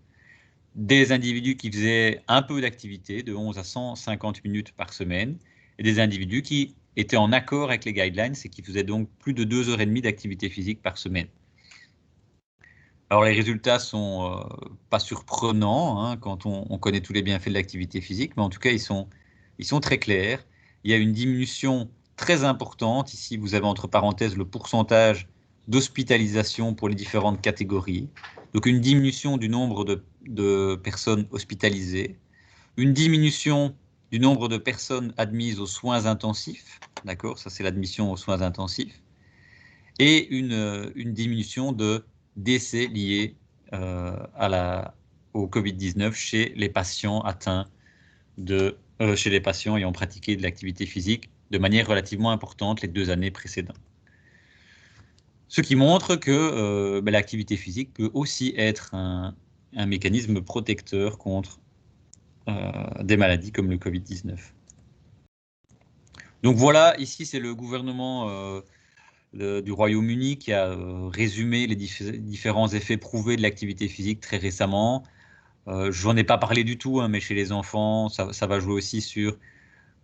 des individus qui faisaient un peu d'activité, de 11 à 150 minutes par semaine, et des individus qui étaient en accord avec les guidelines et qui faisaient donc plus de 2h30 d'activité physique par semaine. Alors les résultats sont pas surprenants hein, quand on connaît tous les bienfaits de l'activité physique, mais en tout cas ils sont très clairs. Il y a une diminution très importante. Ici, vous avez entre parenthèses le pourcentage d'hospitalisation pour les différentes catégories. Donc une diminution du nombre de personnes hospitalisées, une diminution du nombre de personnes admises aux soins intensifs, d'accord, ça c'est l'admission aux soins intensifs, et une diminution de décès liés au Covid-19 chez les patients atteints chez les patients ayant pratiqué de l'activité physique de manière relativement importante les 2 années précédentes. Ce qui montre que l'activité physique peut aussi être un mécanisme protecteur contre des maladies comme le Covid-19. Donc voilà, ici c'est le gouvernement du Royaume-Uni qui a résumé les différents effets prouvés de l'activité physique très récemment. Je n'en ai pas parlé du tout, hein, mais chez les enfants, ça va jouer aussi sur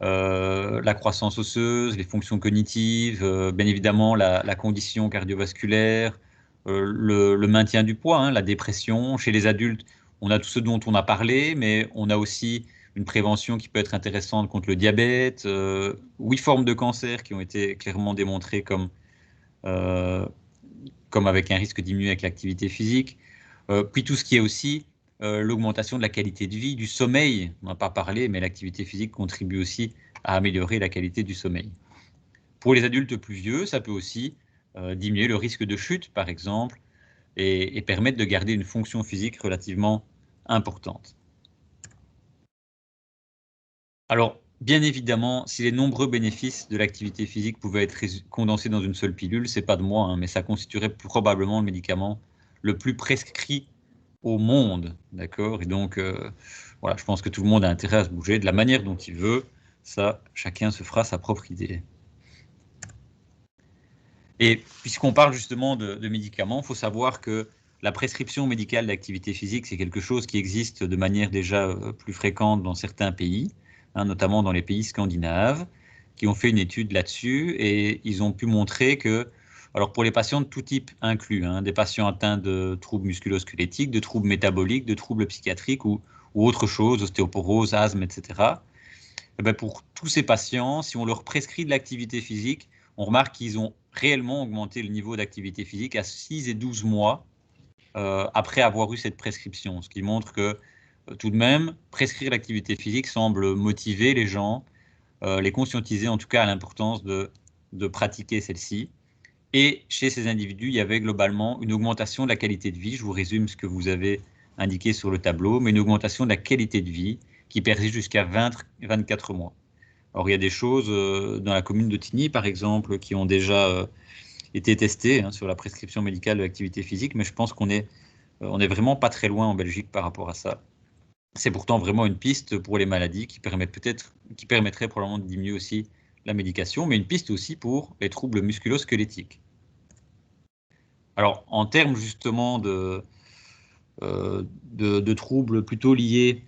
la croissance osseuse, les fonctions cognitives, bien évidemment la condition cardiovasculaire, le maintien du poids, hein, la dépression. Chez les adultes, on a tout ce dont on a parlé, mais on a aussi une prévention qui peut être intéressante contre le diabète, 8 formes de cancer qui ont été clairement démontrées comme avec un risque diminué avec l'activité physique. Puis tout ce qui est aussi l'augmentation de la qualité de vie, du sommeil. On n'a pas parlé, mais l'activité physique contribue aussi à améliorer la qualité du sommeil. Pour les adultes plus vieux, ça peut aussi diminuer le risque de chute, par exemple, et permettre de garder une fonction physique relativement importante. Alors, bien évidemment, si les nombreux bénéfices de l'activité physique pouvaient être condensés dans une seule pilule, c'est pas de moi, hein, mais ça constituerait probablement le médicament le plus prescrit au monde, d'accord? Et donc, voilà, je pense que tout le monde a intérêt à se bouger de la manière dont il veut. Ça, chacun se fera sa propre idée. Et puisqu'on parle justement de médicaments, il faut savoir que la prescription médicale d'activité physique, c'est quelque chose qui existe de manière déjà plus fréquente dans certains pays, hein, notamment dans les pays scandinaves. qui ont fait une étude là-dessus et ils ont pu montrer que, alors pour les patients de tout type inclus, hein, des patients atteints de troubles musculo-squelettiques, de troubles métaboliques, de troubles psychiatriques ou autre chose, ostéoporose, asthme, etc. Et bien pour tous ces patients, si on leur prescrit de l'activité physique, on remarque qu'ils ont réellement augmenté le niveau d'activité physique à 6 et 12 mois après avoir eu cette prescription, ce qui montre que tout de même, prescrire l'activité physique semble motiver les gens, les conscientiser en tout cas à l'importance de pratiquer celle-ci. Et chez ces individus, il y avait globalement une augmentation de la qualité de vie. Je vous résume ce que vous avez indiqué sur le tableau, mais une augmentation de la qualité de vie qui persiste jusqu'à 24 mois. Alors, il y a des choses dans la commune de Tigny, par exemple, qui ont déjà été testées sur la prescription médicale de l'activité physique, mais je pense qu'on est vraiment pas très loin en Belgique par rapport à ça. C'est pourtant vraiment une piste pour les maladies qui permettrait probablement de diminuer aussi la médication, mais une piste aussi pour les troubles musculo-squelettiques. Alors, en termes justement de troubles plutôt liés,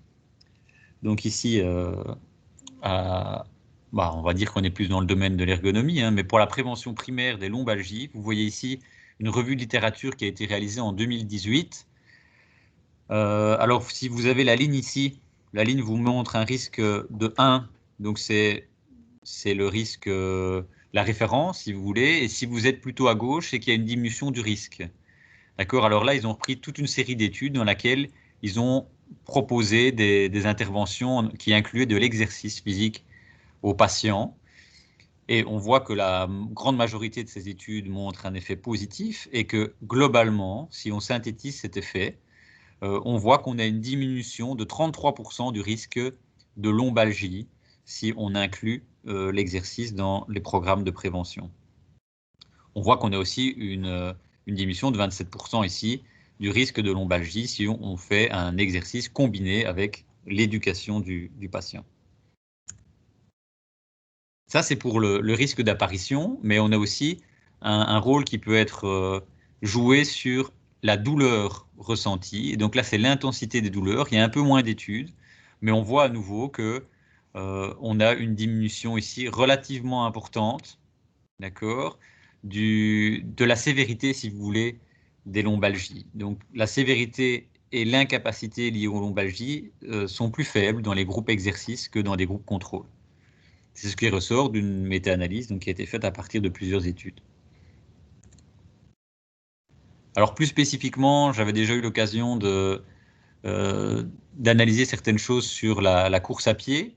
donc ici, on va dire qu'on est plus dans le domaine de l'ergonomie, hein, mais pour la prévention primaire des lombalgies, vous voyez ici une revue de littérature qui a été réalisée en 2018. Alors, si vous avez la ligne ici, la ligne vous montre un risque de 1, donc c'est le risque, la référence, si vous voulez, et si vous êtes plutôt à gauche, c'est qu'il y a une diminution du risque. D'accord? Alors là, ils ont repris toute une série d'études dans laquelle ils ont proposé des interventions qui incluaient de l'exercice physique aux patients. Et on voit que la grande majorité de ces études montrent un effet positif et que globalement, si on synthétise cet effet, on voit qu'on a une diminution de 33% du risque de lombalgie si on inclut l'exercice dans les programmes de prévention. On voit qu'on a aussi une diminution de 27% ici du risque de lombalgie si on fait un exercice combiné avec l'éducation du patient. Ça, c'est pour le risque d'apparition, mais on a aussi un rôle qui peut être joué sur la douleur ressentie. Et donc là, c'est l'intensité des douleurs. Il y a un peu moins d'études, mais on voit à nouveau que on a une diminution ici relativement importante, d'accord, de la sévérité, si vous voulez, des lombalgies. Donc la sévérité et l'incapacité liées aux lombalgies sont plus faibles dans les groupes exercices que dans des groupes contrôle. C'est ce qui ressort d'une méta-analyse qui a été faite à partir de plusieurs études. Alors plus spécifiquement, j'avais déjà eu l'occasion d'analyser certaines choses sur la course à pied,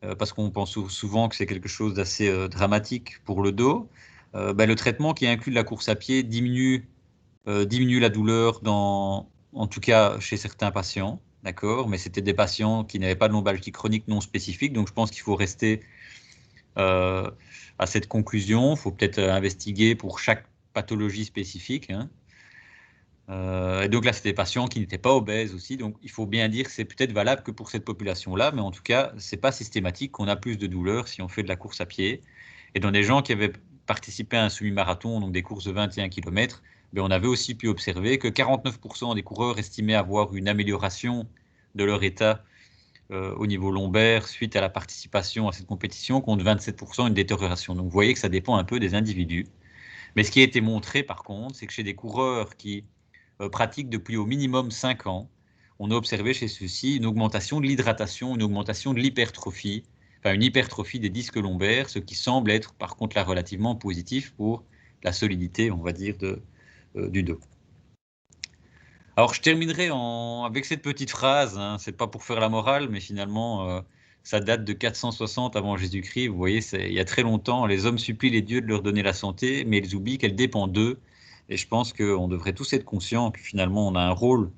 parce qu'on pense souvent que c'est quelque chose d'assez dramatique pour le dos. Le traitement qui inclut la course à pied diminue la douleur, en tout cas chez certains patients, d'accord, mais c'était des patients qui n'avaient pas de lombalgie chronique non spécifique, donc je pense qu'il faut rester à cette conclusion. Il faut peut-être investiguer pour chaque pathologie spécifique. Hein. Et donc là, c'est des patients qui n'étaient pas obèses aussi. Donc il faut bien dire que c'est peut-être valable que pour cette population-là, mais en tout cas, ce n'est pas systématique qu'on a plus de douleur si on fait de la course à pied. Et dans des gens qui avaient participé à un semi-marathon, donc des courses de 21 km, on avait aussi pu observer que 49% des coureurs estimaient avoir une amélioration de leur état au niveau lombaire suite à la participation à cette compétition, contre 27% une détérioration. Donc vous voyez que ça dépend un peu des individus. Mais ce qui a été montré par contre, c'est que chez des coureurs qui pratiquent depuis au minimum 5 ans, on a observé chez ceux-ci une augmentation de l'hydratation, une augmentation de l'hypertrophie, enfin une hypertrophie des disques lombaires, ce qui semble être par contre là relativement positif pour la solidité, on va dire, du dos. Alors, je terminerai avec cette petite phrase, hein, c'est pas pour faire la morale, mais finalement, ça date de 460 avant Jésus-Christ. Vous voyez, il y a très longtemps, les hommes supplient les dieux de leur donner la santé, mais ils oublient qu'elle dépend d'eux. Et je pense qu'on devrait tous être conscients que finalement, on a un rôle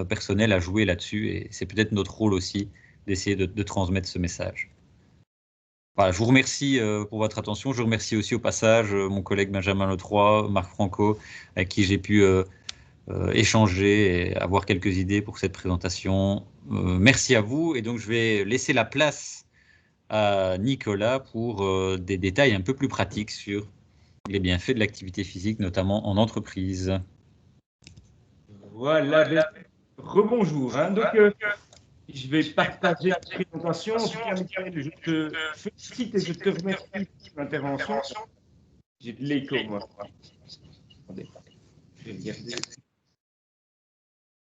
personnel à jouer là-dessus, et c'est peut-être notre rôle aussi d'essayer de transmettre ce message. Voilà, je vous remercie pour votre attention. Je remercie aussi au passage mon collègue Benjamin Letroy, Marc Franco, avec qui j'ai pu échanger et avoir quelques idées pour cette présentation. Merci à vous. Et donc, je vais laisser la place à Nicolas pour des détails un peu plus pratiques sur les bienfaits de l'activité physique, notamment en entreprise. Voilà, rebonjour. Hein. Donc, je vais partager la présentation. En tout cas, Michael, je te félicite et je te remercie pour l'intervention. J'ai de l'écho, moi. Attendez, je vais regarder.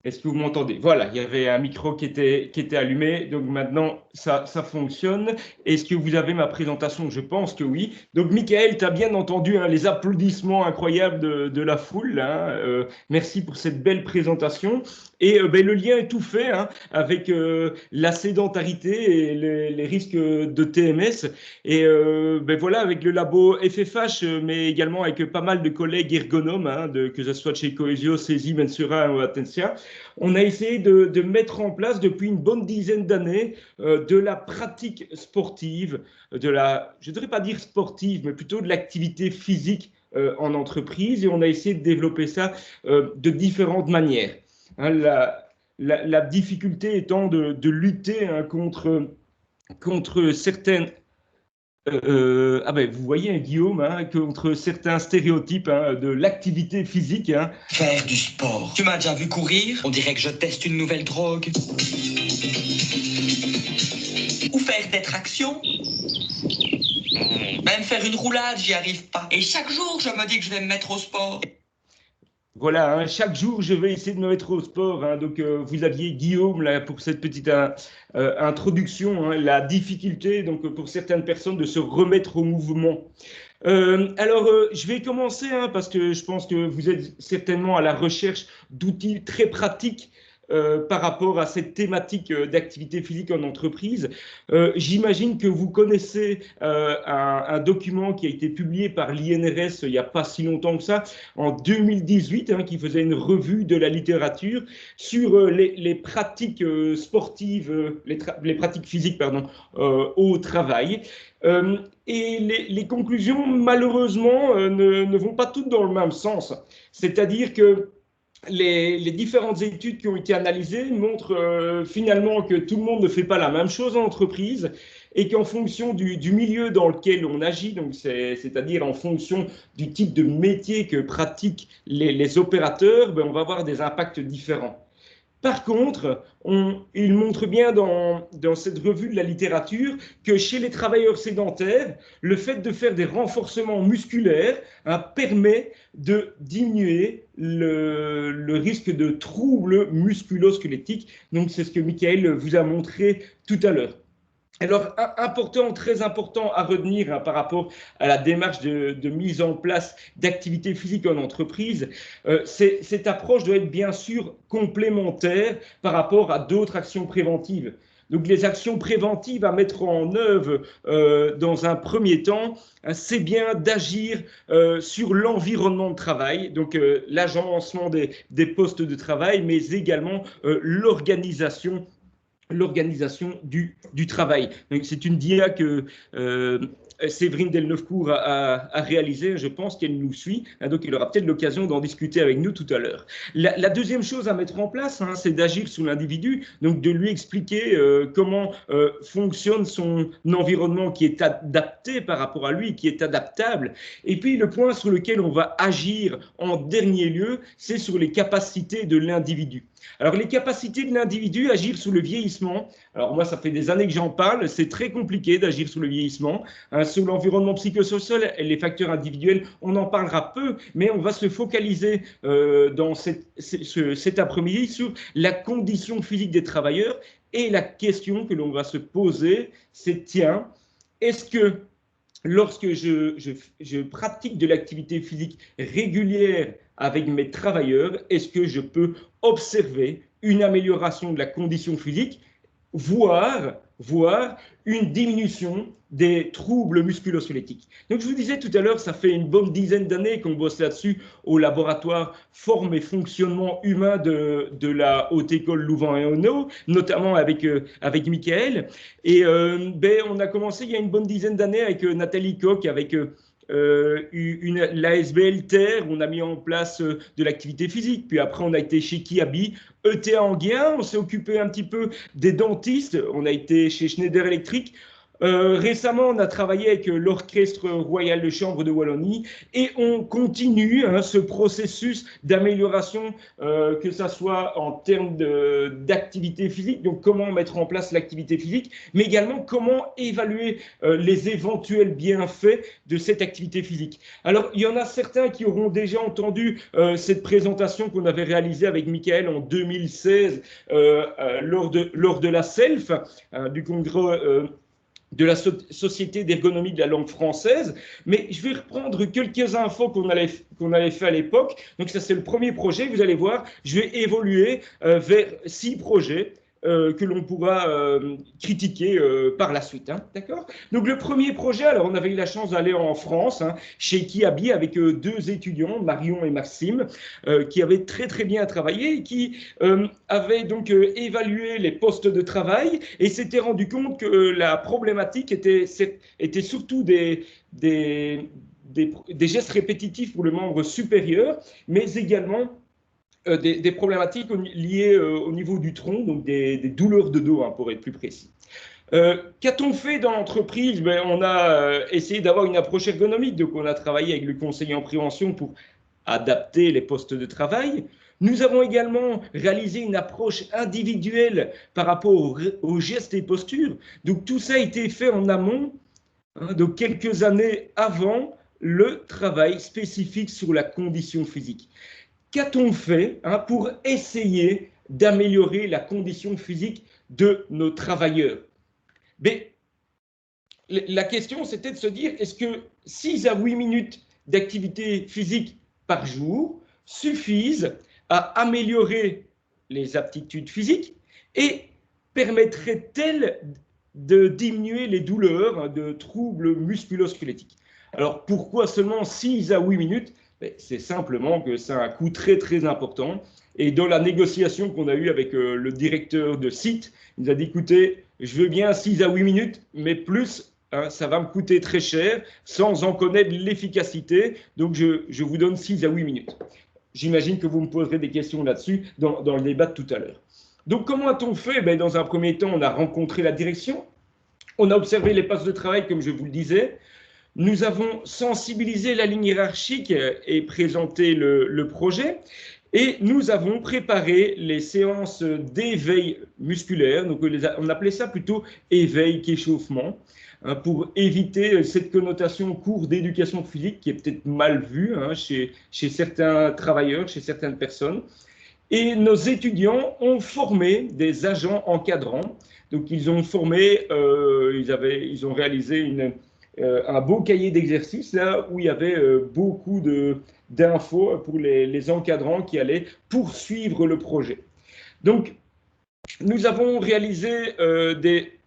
Est-ce que vous m'entendez? Voilà, il y avait un micro qui était allumé, donc maintenant ça fonctionne. Est-ce que vous avez ma présentation? Je pense que oui. Donc Michael, tu as bien entendu hein, les applaudissements incroyables de la foule. Hein. Merci pour cette belle présentation. Et le lien est tout fait hein, avec la sédentarité et les risques de TMS. Et voilà, avec le labo FFH, mais également avec pas mal de collègues ergonomes, hein, que ce soit de chez Coesio, CESI, Mensura ou Atensia. On a essayé de mettre en place depuis une bonne dizaine d'années de la pratique sportive, je ne voudrais pas dire sportive, mais plutôt de l'activité physique en entreprise. Et on a essayé de développer ça de différentes manières. Hein, la difficulté étant de lutter hein, contre certaines... vous voyez, hein, Guillaume, hein, contre certains stéréotypes hein, de l'activité physique. Hein. Faire du sport. Tu m'as déjà vu courir? On dirait que je teste une nouvelle drogue. Ou faire des tractions. Même faire une roulade, j'y arrive pas. Et chaque jour, je me dis que je vais me mettre au sport. Voilà, hein, chaque jour, je vais essayer de me mettre au sport. Hein, donc, vous aviez Guillaume là, pour cette petite introduction, hein, la difficulté donc, pour certaines personnes de se remettre au mouvement. Je vais commencer hein, parce que je pense que vous êtes certainement à la recherche d'outils très pratiques par rapport à cette thématique d'activité physique en entreprise. J'imagine que vous connaissez un document qui a été publié par l'INRS il n'y a pas si longtemps que ça, en 2018, hein, qui faisait une revue de la littérature sur les pratiques sportives, les pratiques physiques pardon, au travail. Et les conclusions, malheureusement, ne vont pas toutes dans le même sens. C'est-à-dire que les différentes études qui ont été analysées montrent finalement que tout le monde ne fait pas la même chose en entreprise et qu'en fonction du milieu dans lequel on agit, donc c'est-à-dire en fonction du type de métier que pratiquent les opérateurs, on va avoir des impacts différents. Par contre, il montre bien dans cette revue de la littérature que chez les travailleurs sédentaires, le fait de faire des renforcements musculaires hein, permet de diminuer le risque de troubles musculo-squelettiques. Donc, c'est ce que Michael vous a montré tout à l'heure. Alors, très important à retenir hein, par rapport à la démarche de mise en place d'activités physiques en entreprise, cette approche doit être bien sûr complémentaire par rapport à d'autres actions préventives. Donc, les actions préventives à mettre en œuvre dans un premier temps, hein, c'est bien d'agir sur l'environnement de travail, donc l'agencement des postes de travail, mais également l'organisation du travail. C'est une dia que Séverine Delneufcourt a réalisée, je pense qu'elle nous suit, hein, donc il aura peut-être l'occasion d'en discuter avec nous tout à l'heure. La deuxième chose à mettre en place, hein, c'est d'agir sur l'individu, donc de lui expliquer comment fonctionne son environnement qui est adapté par rapport à lui, qui est adaptable. Et puis le point sur lequel on va agir en dernier lieu, c'est sur les capacités de l'individu. Alors, les capacités de l'individu, agir sous le vieillissement. Alors, moi, ça fait des années que j'en parle. C'est très compliqué d'agir sous le vieillissement. Hein, sur l'environnement psychosocial et les facteurs individuels, on en parlera peu, mais on va se focaliser dans cet après-midi sur la condition physique des travailleurs. Et la question que l'on va se poser, c'est tiens, est-ce que lorsque je pratique de l'activité physique régulière avec mes travailleurs, est-ce que je peux observer une amélioration de la condition physique, voire une diminution des troubles musculo-squelettiques. Donc, je vous disais tout à l'heure, ça fait une bonne dizaine d'années qu'on bosse là-dessus au laboratoire Forme et Fonctionnement Humain de la Haute École Louvain-et-Honnot, notamment avec Michael. Et on a commencé il y a une bonne dizaine d'années avec Nathalie Koch, avec l'ASBL Terre, on a mis en place de l'activité physique. Puis après, on a été chez Kiabi, ETA Anguien, on s'est occupé un petit peu des dentistes, on a été chez Schneider Electric. Récemment, on a travaillé avec l'Orchestre Royal de Chambre de Wallonie et on continue ce processus d'amélioration, que ce soit en termes d'activité physique, donc comment mettre en place l'activité physique, mais également comment évaluer les éventuels bienfaits de cette activité physique. Alors, il y en a certains qui auront déjà entendu cette présentation qu'on avait réalisée avec Michael en 2016 lors de la SELF, du congrès de la Société d'ergonomie de la langue française, mais je vais reprendre quelques infos qu'on avait fait à l'époque. Donc ça, c'est le premier projet. Vous allez voir, je vais évoluer vers 6 projets que l'on pourra critiquer par la suite. Hein, d'accord ? Donc le premier projet, alors on avait eu la chance d'aller en France, chez Kiabi, avec 2 étudiants, Marion et Maxime, qui avaient très très bien travaillé et qui avaient donc évalué les postes de travail et s'étaient rendu compte que la problématique était surtout des gestes répétitifs pour le membre supérieur, mais également des problématiques liées au niveau du tronc, donc des douleurs de dos, pour être plus précis. Qu'a-t-on fait dans l'entreprise ? On a essayé d'avoir une approche ergonomique, donc on a travaillé avec le conseiller en prévention pour adapter les postes de travail. Nous avons également réalisé une approche individuelle par rapport aux gestes et postures. Donc tout ça a été fait en amont, donc quelques années avant le travail spécifique sur la condition physique. Qu'a-t-on fait pour essayer d'améliorer la condition physique de nos travailleurs ? Mais la question, c'était de se dire, est-ce que 6 à 8 minutes d'activité physique par jour suffisent à améliorer les aptitudes physiques et permettraient-elles de diminuer les douleurs de troubles musculo-squelettiques ? Alors, pourquoi seulement 6 à 8 minutes ? C'est simplement que ça a un coût très très important. Et dans la négociation qu'on a eue avec le directeur de site, il nous a dit, écoutez, je veux bien 6 à 8 minutes, mais plus, ça va me coûter très cher, sans en connaître l'efficacité. Donc, je vous donne 6 à 8 minutes. J'imagine que vous me poserez des questions là-dessus dans le débat de tout à l'heure. Donc, comment a-t-on fait ? Dans un premier temps, on a rencontré la direction. On a observé les postes de travail, comme je vous le disais. Nous avons sensibilisé la ligne hiérarchique et présenté le projet. Et nous avons préparé les séances d'éveil musculaire. Donc, on appelait ça plutôt éveil qu'échauffement, pour éviter cette connotation cours d'éducation physique qui est peut-être mal vue chez certains travailleurs, chez certaines personnes. Et nos étudiants ont formé des agents encadrants. Donc, ils ont formé, ils ont réalisé un beau cahier d'exercices là où il y avait beaucoup d'infos pour les encadrants qui allaient poursuivre le projet. Donc, nous avons réalisé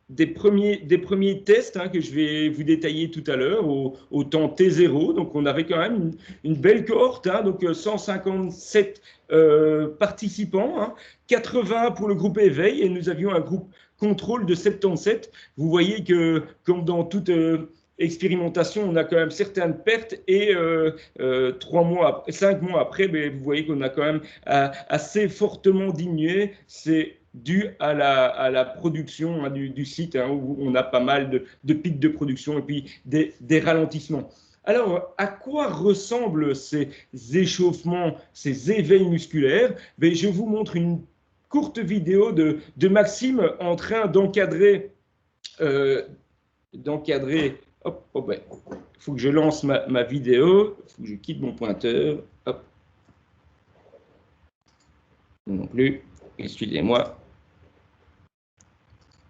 des premiers tests que je vais vous détailler tout à l'heure au temps T0. Donc, on avait quand même une belle cohorte, donc 157 participants, 80 pour le groupe éveil et nous avions un groupe contrôle de 77. Vous voyez que, comme dans toute expérimentation, on a quand même certaines pertes et 5 mois après, vous voyez qu'on a quand même assez fortement diminué. C'est dû à la production du site, où on a pas mal de pics de production et puis des ralentissements. Alors, à quoi ressemblent ces échauffements, ces éveils musculaires ? Je vous montre une courte vidéo de Maxime en train d'encadrer. Il faut que je lance ma vidéo, il faut que je quitte mon pointeur. Hop. Non plus, excusez-moi.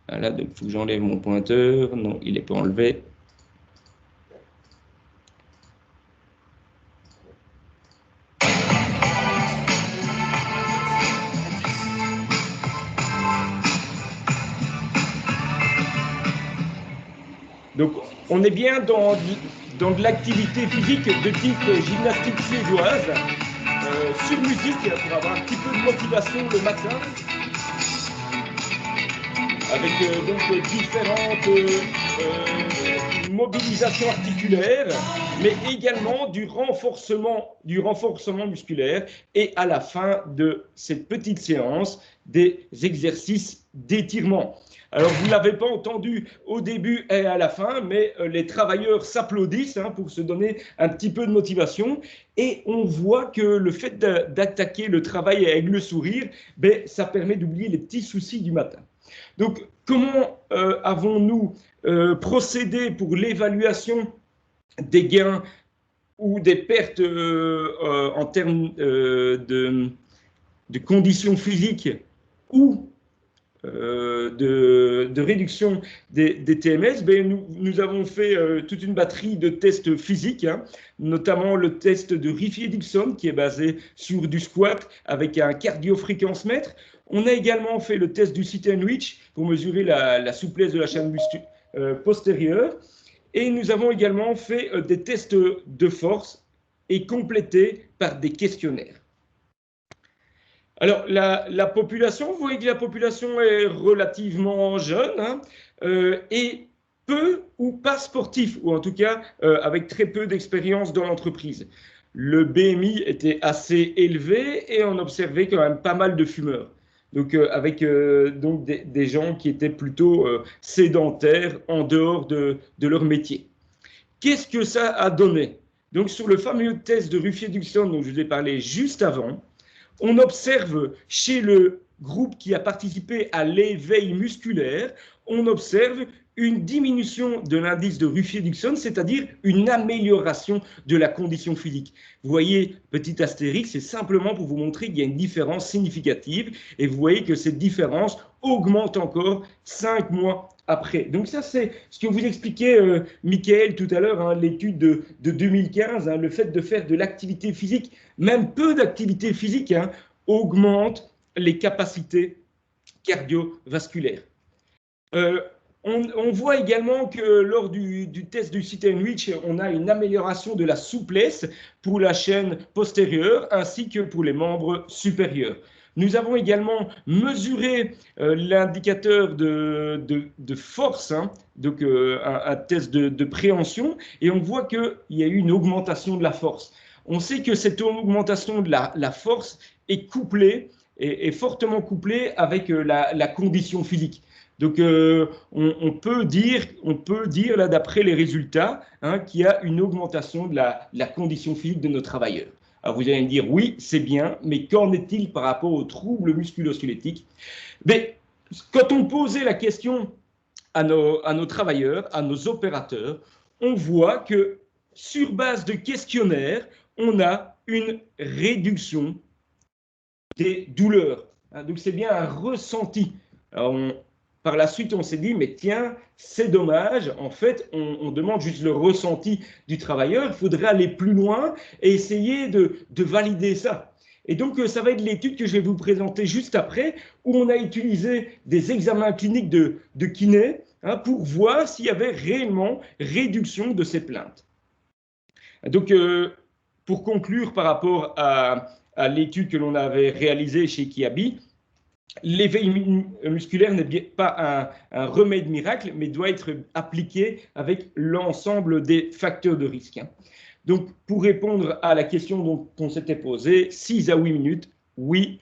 Voilà, donc il faut que j'enlève mon pointeur. Non, il n'est pas enlevé. Donc, on est bien dans de l'activité physique de type gymnastique suédoise, sur musique, pour avoir un petit peu de motivation le matin. avec donc différentes mobilisations articulaires, mais également du renforcement musculaire, et à la fin de cette petite séance, des exercices d'étirement. Alors, vous ne l'avez pas entendu au début et à la fin, mais les travailleurs s'applaudissent pour se donner un petit peu de motivation. Et on voit que le fait d'attaquer le travail avec le sourire, ça permet d'oublier les petits soucis du matin. Donc, comment avons-nous procédé pour l'évaluation des gains ou des pertes en termes de conditions physiques ou de réduction des TMS? Nous avons fait toute une batterie de tests physiques, notamment le test de Riffier-Dixon qui est basé sur du squat avec un cardio-fréquence-mètre. On a également fait le test du sit-and-reach pour mesurer la souplesse de la chaîne postérieure. Et nous avons également fait des tests de force et complétés par des questionnaires. Alors, la population, vous voyez que la population est relativement jeune et peu ou pas sportif, ou en tout cas avec très peu d'expérience dans l'entreprise. Le BMI était assez élevé et on observait quand même pas mal de fumeurs. Donc, avec donc des gens qui étaient plutôt sédentaires en dehors de leur métier. Qu'est-ce que ça a donné? Donc, sur le fameux test de Riffier-Dixon dont je vous ai parlé juste avant, on observe chez le groupe qui a participé à l'éveil musculaire, on observe une diminution de l'indice de Riffier-Dixon, c'est-à-dire une amélioration de la condition physique. Vous voyez, petit astérix, c'est simplement pour vous montrer qu'il y a une différence significative, et vous voyez que cette différence augmente encore 5 mois après. Donc ça, c'est ce que vous expliquait Michael tout à l'heure, l'étude de 2015, le fait de faire de l'activité physique, même peu d'activité physique, augmente les capacités cardiovasculaires. On voit également que lors du test du sit-and-reach, on a une amélioration de la souplesse pour la chaîne postérieure ainsi que pour les membres supérieurs. Nous avons également mesuré l'indicateur de force, donc un test de préhension, et on voit qu'il y a eu une augmentation de la force. On sait que cette augmentation de la force est couplée, est fortement couplée avec la condition physique. Donc, on peut dire là, d'après les résultats, qu'il y a une augmentation de la condition physique de nos travailleurs. Alors, vous allez me dire, oui, c'est bien, mais qu'en est-il par rapport aux troubles musculo-squelettiques? Mais quand on posait la question à nos travailleurs, à nos opérateurs, on voit que sur base de questionnaires, on a une réduction des douleurs. Donc, c'est bien un ressenti. Alors, par la suite, on s'est dit, mais tiens, c'est dommage. En fait, on demande juste le ressenti du travailleur. Il faudrait aller plus loin et essayer de valider ça. Et donc, ça va être l'étude que je vais vous présenter juste après, où on a utilisé des examens cliniques de kiné pour voir s'il y avait réellement réduction de ces plaintes. Donc, pour conclure par rapport à l'étude que l'on avait réalisée chez Kiabi, l'éveil musculaire n'est pas un remède miracle, mais doit être appliqué avec l'ensemble des facteurs de risque. Donc, pour répondre à la question qu'on s'était posée, 6 à 8 minutes, oui,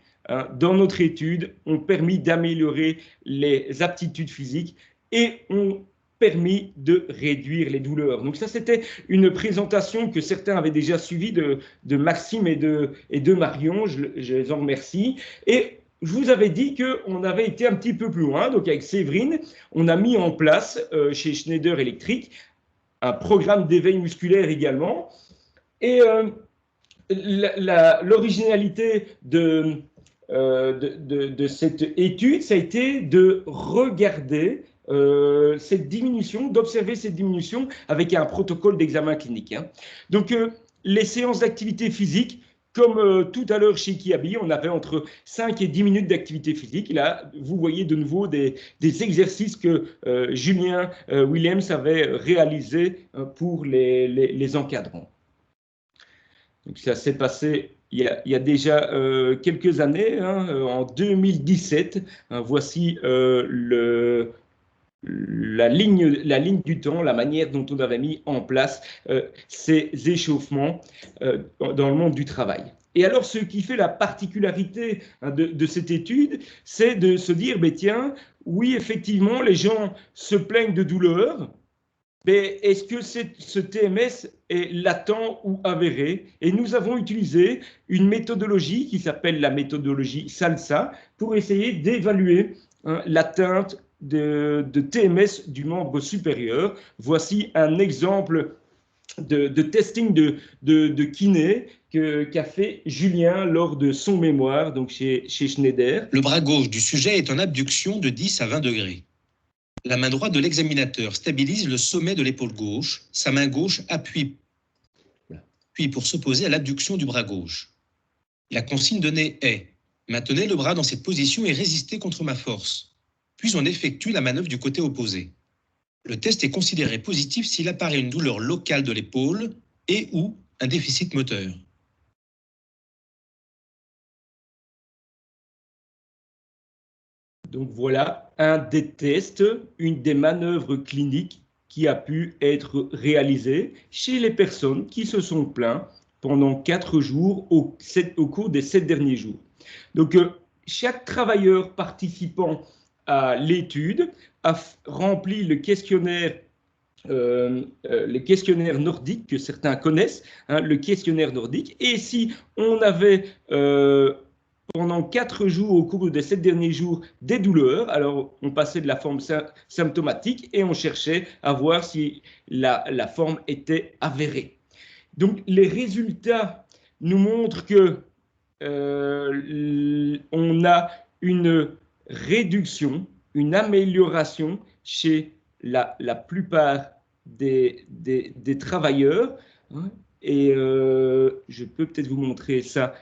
dans notre étude, ont permis d'améliorer les aptitudes physiques et ont permis de réduire les douleurs. Donc ça, c'était une présentation que certains avaient déjà suivie de Maxime et de Marion, je les en remercie. Et je vous avais dit qu'on avait été un petit peu plus loin. Donc, avec Séverine, on a mis en place chez Schneider Electric un programme d'éveil musculaire également. Et l'originalité de cette étude, ça a été de regarder cette diminution, d'observer cette diminution avec un protocole d'examen clinique. Donc, les séances d'activité physique, comme tout à l'heure chez Kiabi, on avait entre 5 et 10 minutes d'activité physique. Là, vous voyez de nouveau des exercices que Julien Williams avait réalisés pour les encadrants. Donc ça s'est passé il y a déjà quelques années, hein, en 2017. Hein, voici la ligne du temps, la manière dont on avait mis en place ces échauffements dans le monde du travail. Et alors, ce qui fait la particularité, hein, de cette étude, c'est de se dire, ben, tiens, oui, effectivement, les gens se plaignent de douleur, mais est-ce que ce TMS est latent ou avéré? Et nous avons utilisé une méthodologie qui s'appelle la méthodologie SALSA pour essayer d'évaluer, hein, l'atteinte de TMS du membre supérieur. Voici un exemple de testing de kiné qu'a fait Julien lors de son mémoire, donc chez Schneider. Le bras gauche du sujet est en abduction de 10 à 20 degrés. La main droite de l'examinateur stabilise le sommet de l'épaule gauche. Sa main gauche appuie puis pour s'opposer à l'abduction du bras gauche. La consigne donnée est « Maintenez le bras dans cette position et résistez contre ma force ». Puis on effectue la manœuvre du côté opposé. Le test est considéré positif s'il apparaît une douleur locale de l'épaule et ou un déficit moteur. Donc voilà un des tests, une des manœuvres cliniques qui a pu être réalisée chez les personnes qui se sont plaintes pendant 4 jours au cours des 7 derniers jours. Donc chaque travailleur participant à l'étude a rempli le questionnaire nordique que certains connaissent, hein, le questionnaire nordique. Et si on avait pendant 4 jours, au cours des 7 derniers jours, des douleurs, alors on passait de la forme symptomatique et on cherchait à voir si la forme était avérée. Donc les résultats nous montrent que on a une réduction, une amélioration chez la plupart des travailleurs. Hein, et je peux peut-être vous montrer ça.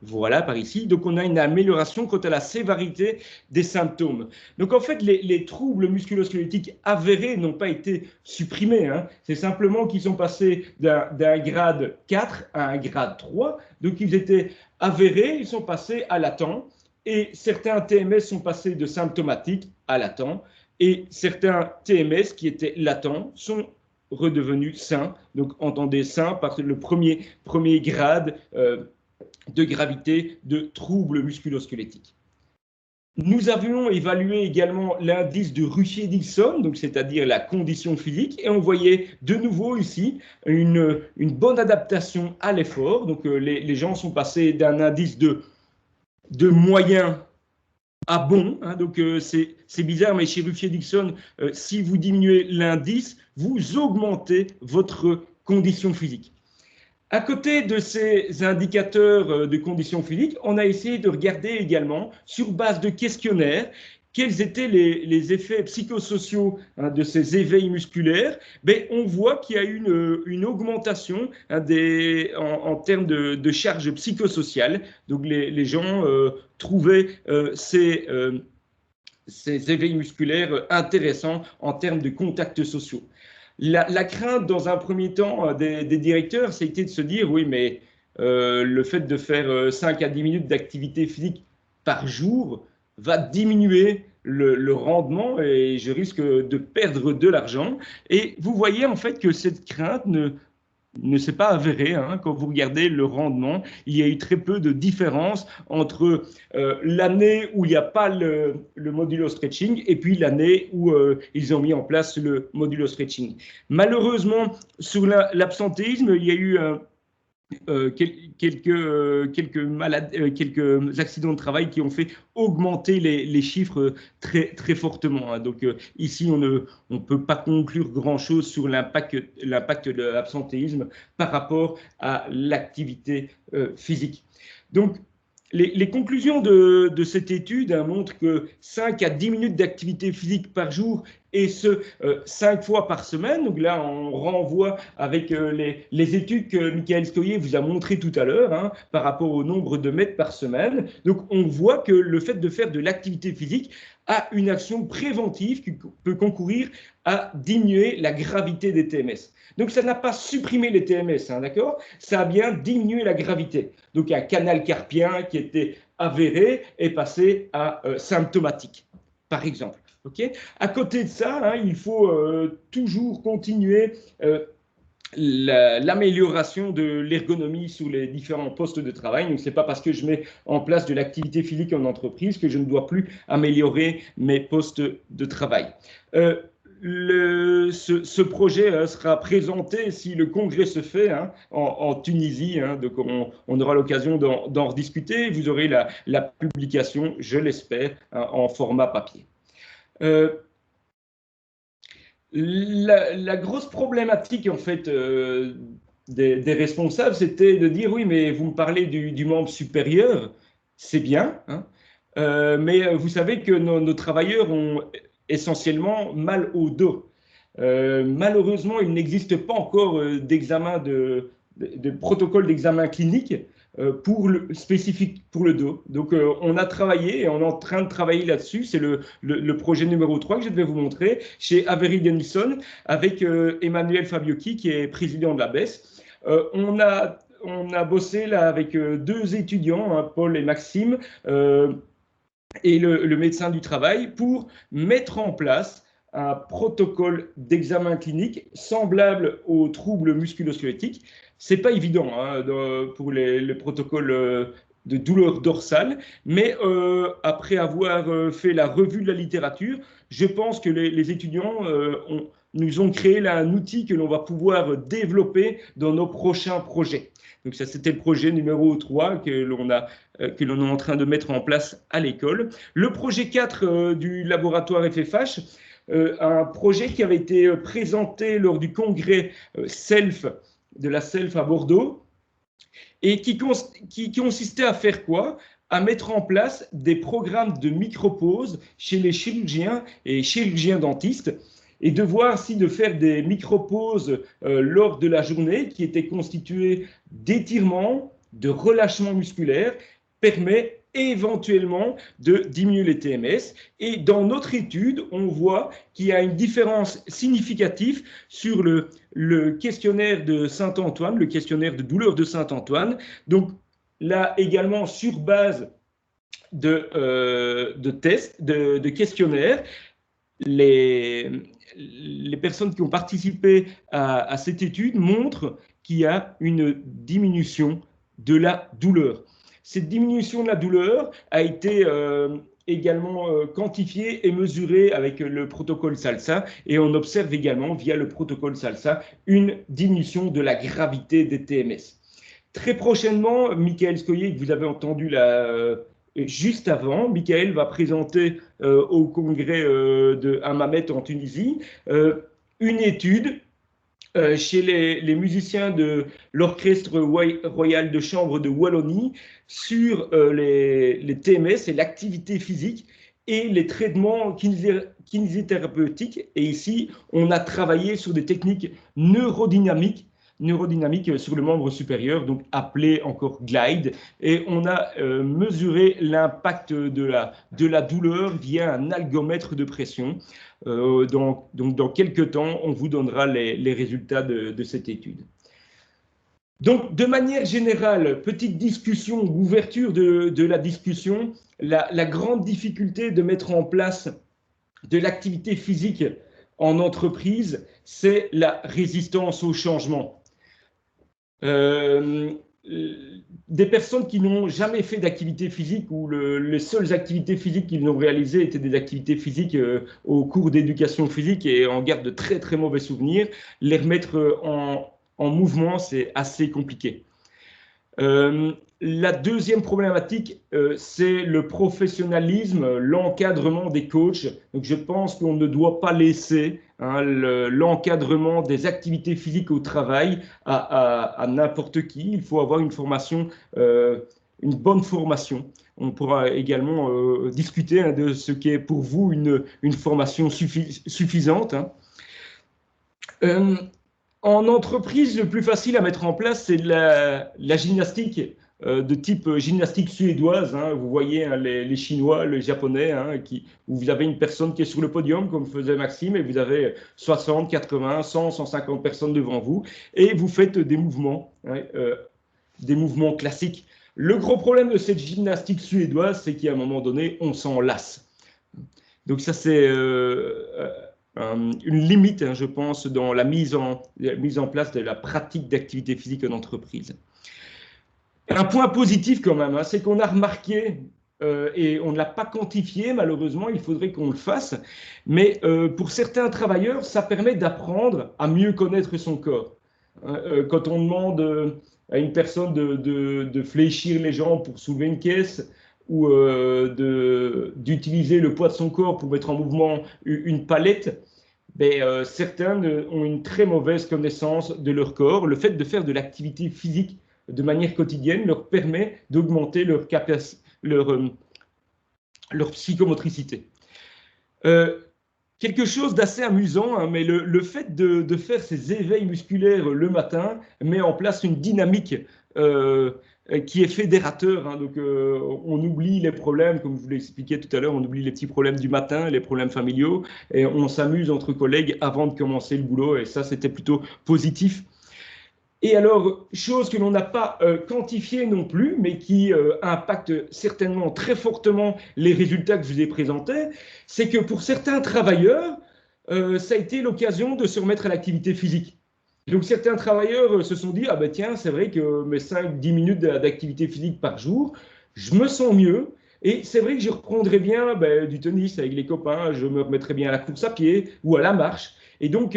Voilà, par ici. Donc, on a une amélioration quant à la sévérité des symptômes. Donc, en fait, les troubles musculo-squelettiques avérés n'ont pas été supprimés. Hein. C'est simplement qu'ils sont passés d'un grade 4 à un grade 3. Donc, ils étaient avérés, ils sont passés à latent. Et certains TMS sont passés de symptomatiques à latent. Et certains TMS qui étaient latents sont redevenus sains. Donc, entendez sains par le premier grade de gravité de troubles musculo-squelettiques. Nous avions évalué également l'indice de Ruffier-Dixon, donc c'est-à-dire la condition physique, et on voyait de nouveau ici une bonne adaptation à l'effort. Donc les gens sont passés d'un indice de moyen à bon. Hein, donc c'est bizarre, mais chez Ruffier-Dixon, si vous diminuez l'indice, vous augmentez votre condition physique. À côté de ces indicateurs de conditions physiques, on a essayé de regarder également, sur base de questionnaires, quels étaient les effets psychosociaux, hein, de ces éveils musculaires. Ben, on voit qu'il y a une augmentation, hein, en termes de charge psychosociale. Donc les gens trouvaient ces éveils musculaires intéressants en termes de contacts sociaux. La crainte, dans un premier temps, des directeurs, c'était de se dire, oui, mais le fait de faire 5 à 10 minutes d'activité physique par jour va diminuer le rendement et je risque de perdre de l'argent. Et vous voyez en fait que cette crainte ne s'est pas avérée. Hein. Quand vous regardez le rendement, il y a eu très peu de différence entre l'année où il n'y a pas le modulo stretching et puis l'année où ils ont mis en place le modulo stretching. Malheureusement, sur l'absentéisme, il y a eu quelques accidents de travail qui ont fait augmenter les chiffres très fortement. Hein. Donc ici, on ne peut pas conclure grand-chose sur l'impact de l'absentéisme par rapport à l'activité physique. Donc, les conclusions de cette étude, hein, montrent que 5 à 10 minutes d'activité physique par jour et ce, 5 fois par semaine. Donc là, on renvoie avec les études que Michael Scoyer vous a montrées tout à l'heure, hein, par rapport au nombre de mètres par semaine. Donc on voit que le fait de faire de l'activité physique a une action préventive qui peut concourir à diminuer la gravité des TMS. Donc ça n'a pas supprimé les TMS, hein, d'accord? Ça a bien diminué la gravité. Donc un canal carpien qui était avéré est passé à symptomatique, par exemple. Okay, à côté de ça, hein, il faut toujours continuer l'amélioration de l'ergonomie sous les différents postes de travail. Donc, ce n'est pas parce que je mets en place de l'activité physique en entreprise que je ne dois plus améliorer mes postes de travail. Ce projet sera présenté si le congrès se fait, hein, en Tunisie. Hein, donc on aura l'occasion d'en rediscuter. Vous aurez la publication, je l'espère, hein, en format papier. La grosse problématique en fait des responsables, c'était de dire oui, mais vous me parlez du membre supérieur, c'est bien, hein, mais vous savez que nos travailleurs ont essentiellement mal au dos. Malheureusement, il n'existe pas encore d'examen de protocole d'examen clinique spécifique pour le dos. Donc, on a travaillé et on est en train de travailler là-dessus. C'est le projet numéro 3 que je vais vous montrer chez Avery Dennison avec Emmanuel Fabiocchi, qui est président de la BES. On a bossé là avec 2 étudiants, hein, Paul et Maxime, et le médecin du travail, pour mettre en place un protocole d'examen clinique semblable aux troubles musculo-squelettiques. C'est pas évident, hein, pour les protocoles de douleur dorsale, mais après avoir fait la revue de la littérature, je pense que les étudiants nous ont créé là un outil que l'on va pouvoir développer dans nos prochains projets. Donc ça, c'était le projet numéro 3 que l'on est en train de mettre en place à l'école. Le projet 4 du laboratoire FFH, un projet qui avait été présenté lors du congrès de la SELF à Bordeaux, et qui consistait à faire quoi? À mettre en place des programmes de micro-pauses chez les chirurgiens et chirurgiens dentistes, et de voir si de faire des micro-pauses lors de la journée qui étaient constituées d'étirements, de relâchements musculaires, permet éventuellement de diminuer les TMS. Et dans notre étude, on voit qu'il y a une différence significative sur le questionnaire de Saint-Antoine, le questionnaire de douleur de Saint-Antoine. Donc là également, sur base de tests, de questionnaires, les personnes qui ont participé à cette étude montrent qu'il y a une diminution de la douleur. Cette diminution de la douleur a été également quantifiée et mesurée avec le protocole SALSA, et on observe également via le protocole SALSA une diminution de la gravité des TMS. Très prochainement, Michael Scoyer, que vous avez entendu juste avant, Michael va présenter au congrès de Hammamet en Tunisie une étude chez les musiciens de l'Orchestre Royal de Chambre de Wallonie sur les TMS et l'activité physique et les traitements kinésithérapeutiques. Et ici, on a travaillé sur des techniques neurodynamiques sur le membre supérieur, donc appelé encore glide, et on a mesuré l'impact de la douleur via un algomètre de pression. Donc dans quelques temps, on vous donnera les résultats de cette étude. Donc, de manière générale, petite discussion, ouverture de la discussion, la grande difficulté de mettre en place de l'activité physique en entreprise, c'est la résistance au changement. Des personnes qui n'ont jamais fait d'activité physique ou les seules activités physiques qu'ils ont réalisées étaient des activités physiques au cours d'éducation physique et en gardent de très très mauvais souvenirs, les remettre en mouvement, c'est assez compliqué. La deuxième problématique, c'est le professionnalisme, l'encadrement des coachs. Donc, je pense qu'on ne doit pas laisser l'encadrement des activités physiques au travail à n'importe qui. Il faut avoir une formation une bonne formation. On pourra également discuter hein, de ce qui est pour vous une formation suffisante. Hein. En entreprise, le plus facile à mettre en place, c'est la gymnastique de type gymnastique suédoise. Hein. Vous voyez hein, les Chinois, les Japonais, hein, où vous avez une personne qui est sur le podium, comme faisait Maxime, et vous avez 60, 80, 100, 150 personnes devant vous, et vous faites des mouvements classiques. Le gros problème de cette gymnastique suédoise, c'est qu'à un moment donné, on s'en lasse. Donc ça, c'est une limite, hein, je pense, dans la mise en place de la pratique d'activité physique en entreprise. Un point positif quand même, hein, c'est qu'on a remarqué, et on ne l'a pas quantifié, malheureusement, il faudrait qu'on le fasse, mais pour certains travailleurs, ça permet d'apprendre à mieux connaître son corps. Quand on demande à une personne de fléchir les jambes pour soulever une caisse, ou d'utiliser le poids de son corps pour mettre en mouvement une palette, certains ont une très mauvaise connaissance de leur corps. Le fait de faire de l'activité physique de manière quotidienne leur permet d'augmenter leur psychomotricité. Quelque chose d'assez amusant, hein, mais le fait de faire ces éveils musculaires le matin met en place une dynamique qui est fédérateur. Hein, donc, on oublie les problèmes, comme je vous l'expliquais tout à l'heure, on oublie les petits problèmes du matin, les problèmes familiaux, et on s'amuse entre collègues avant de commencer le boulot, et ça, c'était plutôt positif. Et alors, chose que l'on n'a pas quantifiée non plus, mais qui impacte certainement très fortement les résultats que je vous ai présentés, c'est que pour certains travailleurs, ça a été l'occasion de se remettre à l'activité physique. Donc certains travailleurs se sont dit, ah ben tiens, c'est vrai que mes 5-10 minutes d'activité physique par jour, je me sens mieux, et c'est vrai que je reprendrai bien du tennis avec les copains, je me remettrai bien à la course à pied ou à la marche. Et donc,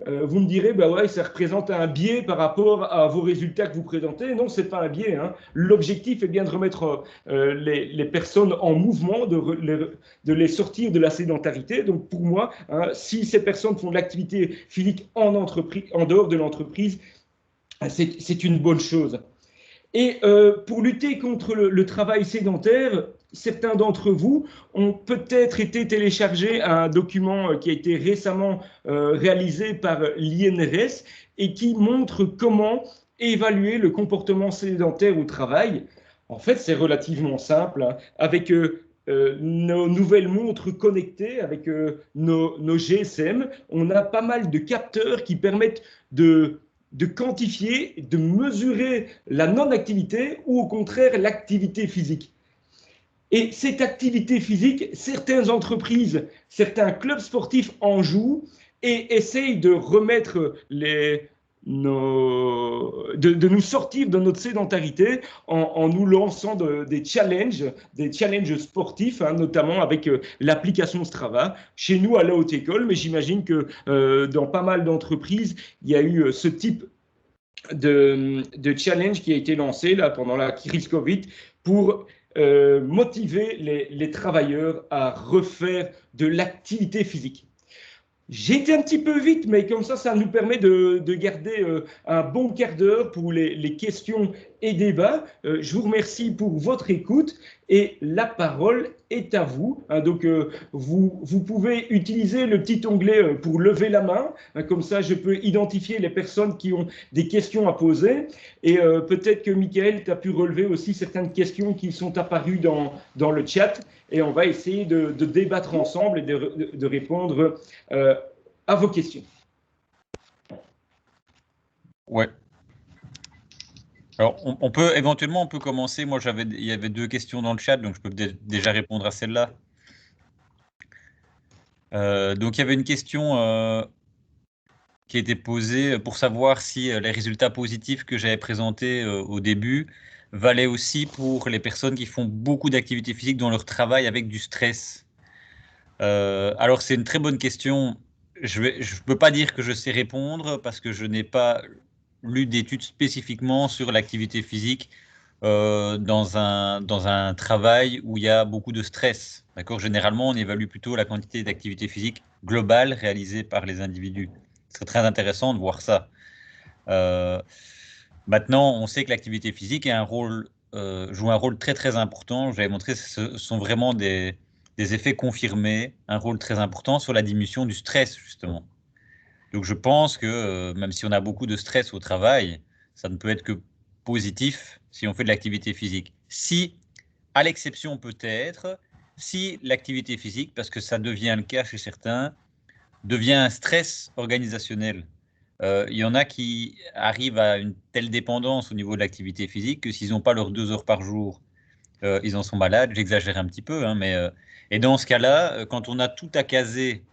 vous me direz, ouais, ça représente un biais par rapport à vos résultats que vous présentez. Non, ce n'est pas un biais. Hein. L'objectif est bien de remettre les personnes en mouvement, de les sortir de la sédentarité. Donc, pour moi, hein, si ces personnes font de l'activité physique en dehors de l'entreprise, c'est une bonne chose. Et pour lutter contre le travail sédentaire, certains d'entre vous ont peut-être été téléchargés un document qui a été récemment réalisé par l'INRS et qui montre comment évaluer le comportement sédentaire au travail. En fait, c'est relativement simple, hein, avec nos nouvelles montres connectées, avec nos GSM, on a pas mal de capteurs qui permettent de quantifier, de mesurer la non-activité ou au contraire l'activité physique. Et cette activité physique, certaines entreprises, certains clubs sportifs en jouent et essayent de remettre de nous sortir de notre sédentarité en nous lançant des challenges sportifs, hein, notamment avec l'application Strava. Chez nous, à la Haute École, mais j'imagine que dans pas mal d'entreprises, il y a eu ce type de challenge qui a été lancé là, pendant la crise Covid pour motiver les travailleurs à refaire de l'activité physique. J'ai été un petit peu vite, mais comme ça nous permet de garder un bon quart d'heure pour les questions et débats. Je vous remercie pour votre écoute et la parole est à vous. Hein, donc, vous pouvez utiliser le petit onglet pour lever la main. Hein, comme ça, je peux identifier les personnes qui ont des questions à poser. Et peut-être que Michael, tu as pu relever aussi certaines questions qui sont apparues dans le chat. Et on va essayer de débattre ensemble et de répondre à vos questions. Ouais. Alors, on peut éventuellement commencer. Moi, il y avait 2 questions dans le chat, donc je peux déjà répondre à celle-là. Donc, il y avait une question qui a été posée pour savoir si les résultats positifs que j'avais présentés au début valaient aussi pour les personnes qui font beaucoup d'activités physiques dans leur travail avec du stress. Alors, c'est une très bonne question. Je ne peux pas dire que je sais répondre parce que je n'ai pas lu d'études spécifiquement sur l'activité physique dans un travail où il y a beaucoup de stress. D'accord ? Généralement, on évalue plutôt la quantité d'activité physique globale réalisée par les individus. C'est très intéressant de voir ça. Maintenant, on sait que l'activité physique a un rôle jouent un rôle très très important. J'avais montré que ce sont vraiment des effets confirmés, un rôle très important sur la diminution du stress, justement. Donc je pense que même si on a beaucoup de stress au travail, ça ne peut être que positif si on fait de l'activité physique. Si, à l'exception peut-être, si l'activité physique, parce que ça devient le cas chez certains, devient un stress organisationnel. Il y en a qui arrivent à une telle dépendance au niveau de l'activité physique que s'ils n'ont pas leurs 2 heures par jour, ils en sont malades. J'exagère un petit peu, hein, mais et dans ce cas-là, quand on a tout à caser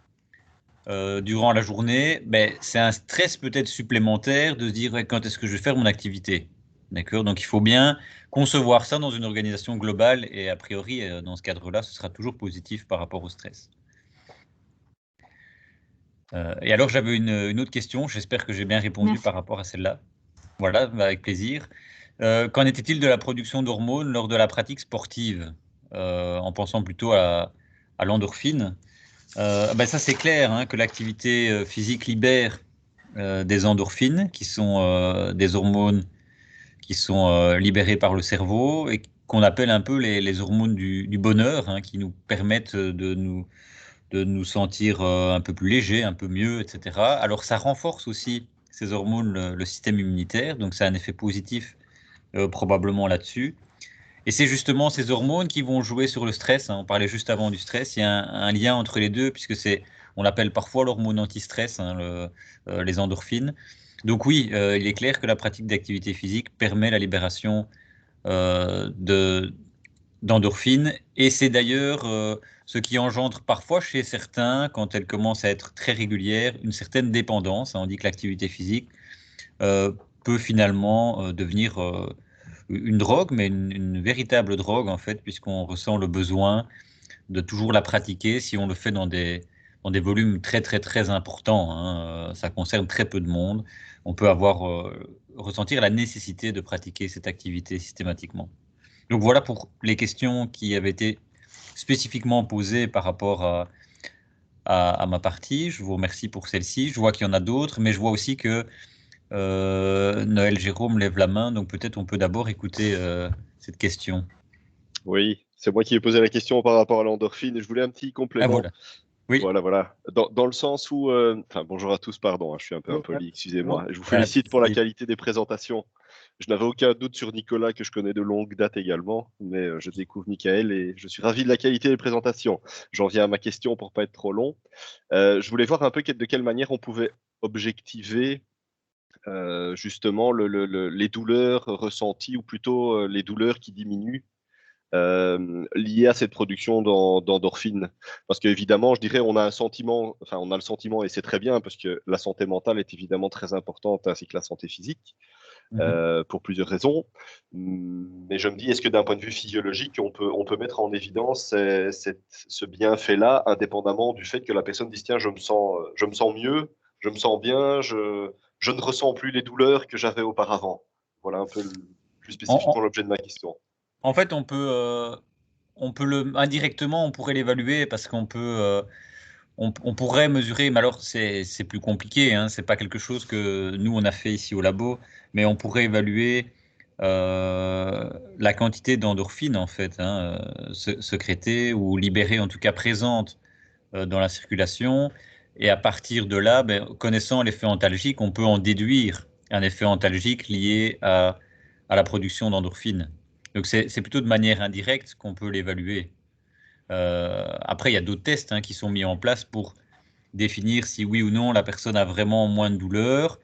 durant la journée, ben, c'est un stress peut-être supplémentaire de se dire ouais, quand est-ce que je vais faire mon activité. D'accord? Donc il faut bien concevoir ça dans une organisation globale et a priori, dans ce cadre-là, ce sera toujours positif par rapport au stress. Et alors j'avais une autre question, j'espère que j'ai bien répondu Merci. par rapport à celle-là. Voilà, bah, avec plaisir. Qu'en était-il de la production d'hormones lors de la pratique sportive, en pensant plutôt à l'endorphine? Ben ça c'est clair, hein, que l'activité physique libère des endorphines, qui sont des hormones qui sont libérées par le cerveau et qu'on appelle un peu les hormones du bonheur, hein, qui nous permettent de nous sentir un peu plus léger, un peu mieux, etc. Alors ça renforce aussi ces hormones, le système immunitaire, donc ça a un effet positif probablement là-dessus. Et c'est justement ces hormones qui vont jouer sur le stress, hein. On parlait juste avant du stress, il y a un lien entre les deux, puisque on l'appelle parfois l'hormone anti-stress, hein, les endorphines. Donc oui, il est clair que la pratique d'activité physique permet la libération euh, de, d'endorphines, et c'est d'ailleurs ce qui engendre parfois chez certains, quand elles commencent à être très régulières, une certaine dépendance. On dit que l'activité physique euh, peut finalement devenir une drogue, mais une véritable drogue en fait, puisqu'on ressent le besoin de toujours la pratiquer si on le fait dans des volumes très très très importants, hein. Ça concerne très peu de monde. On peut ressentir la nécessité de pratiquer cette activité systématiquement. Donc voilà pour les questions qui avaient été spécifiquement posées par rapport à ma partie. Je vous remercie pour celle-ci. Je vois qu'il y en a d'autres, mais je vois aussi que Noël Jérôme lève la main, donc peut-être on peut d'abord écouter cette question. Oui, c'est moi qui ai posé la question par rapport à l'endorphine et je voulais un petit Ah complément. voilà. Oui. Voilà. Dans le sens où, enfin, bonjour à tous, pardon, hein, je suis un peu impoli, excusez-moi. Je vous félicite pour la qualité des présentations. Je n'avais aucun doute sur Nicolas, que je connais de longue date également, mais je découvre Michael et je suis ravi de la qualité des présentations. J'en viens à ma question pour pas être trop long. Je voulais voir un peu de quelle manière on pouvait objectiver justement les douleurs ressenties, ou plutôt les douleurs qui diminuent liées à cette production d'endorphines. Parce qu'évidemment, je dirais, on a le sentiment, et c'est très bien, parce que la santé mentale est évidemment très importante, ainsi que la santé physique, pour plusieurs raisons. Mais je me dis, est-ce que d'un point de vue physiologique, on peut mettre en évidence ce bienfait-là, indépendamment du fait que la personne dise, tiens, je me sens mieux, je me sens bien, je ne ressens plus les douleurs que j'avais auparavant. Voilà un peu plus spécifiquement l'objet de ma question. En fait, indirectement, on pourrait l'évaluer parce on pourrait mesurer, mais alors c'est plus compliqué, hein, c'est pas quelque chose que nous on a fait ici au labo, mais on pourrait évaluer la quantité d'endorphines en fait, hein, sécrétées ou libérées, en tout cas présentes dans la circulation. Et à partir de là, ben, connaissant l'effet antalgique, on peut en déduire un effet antalgique lié à la production d'endorphines. Donc c'est plutôt de manière indirecte qu'on peut l'évaluer. Après, il y a d'autres tests, hein, qui sont mis en place pour définir si oui ou non la personne a vraiment moins de douleur.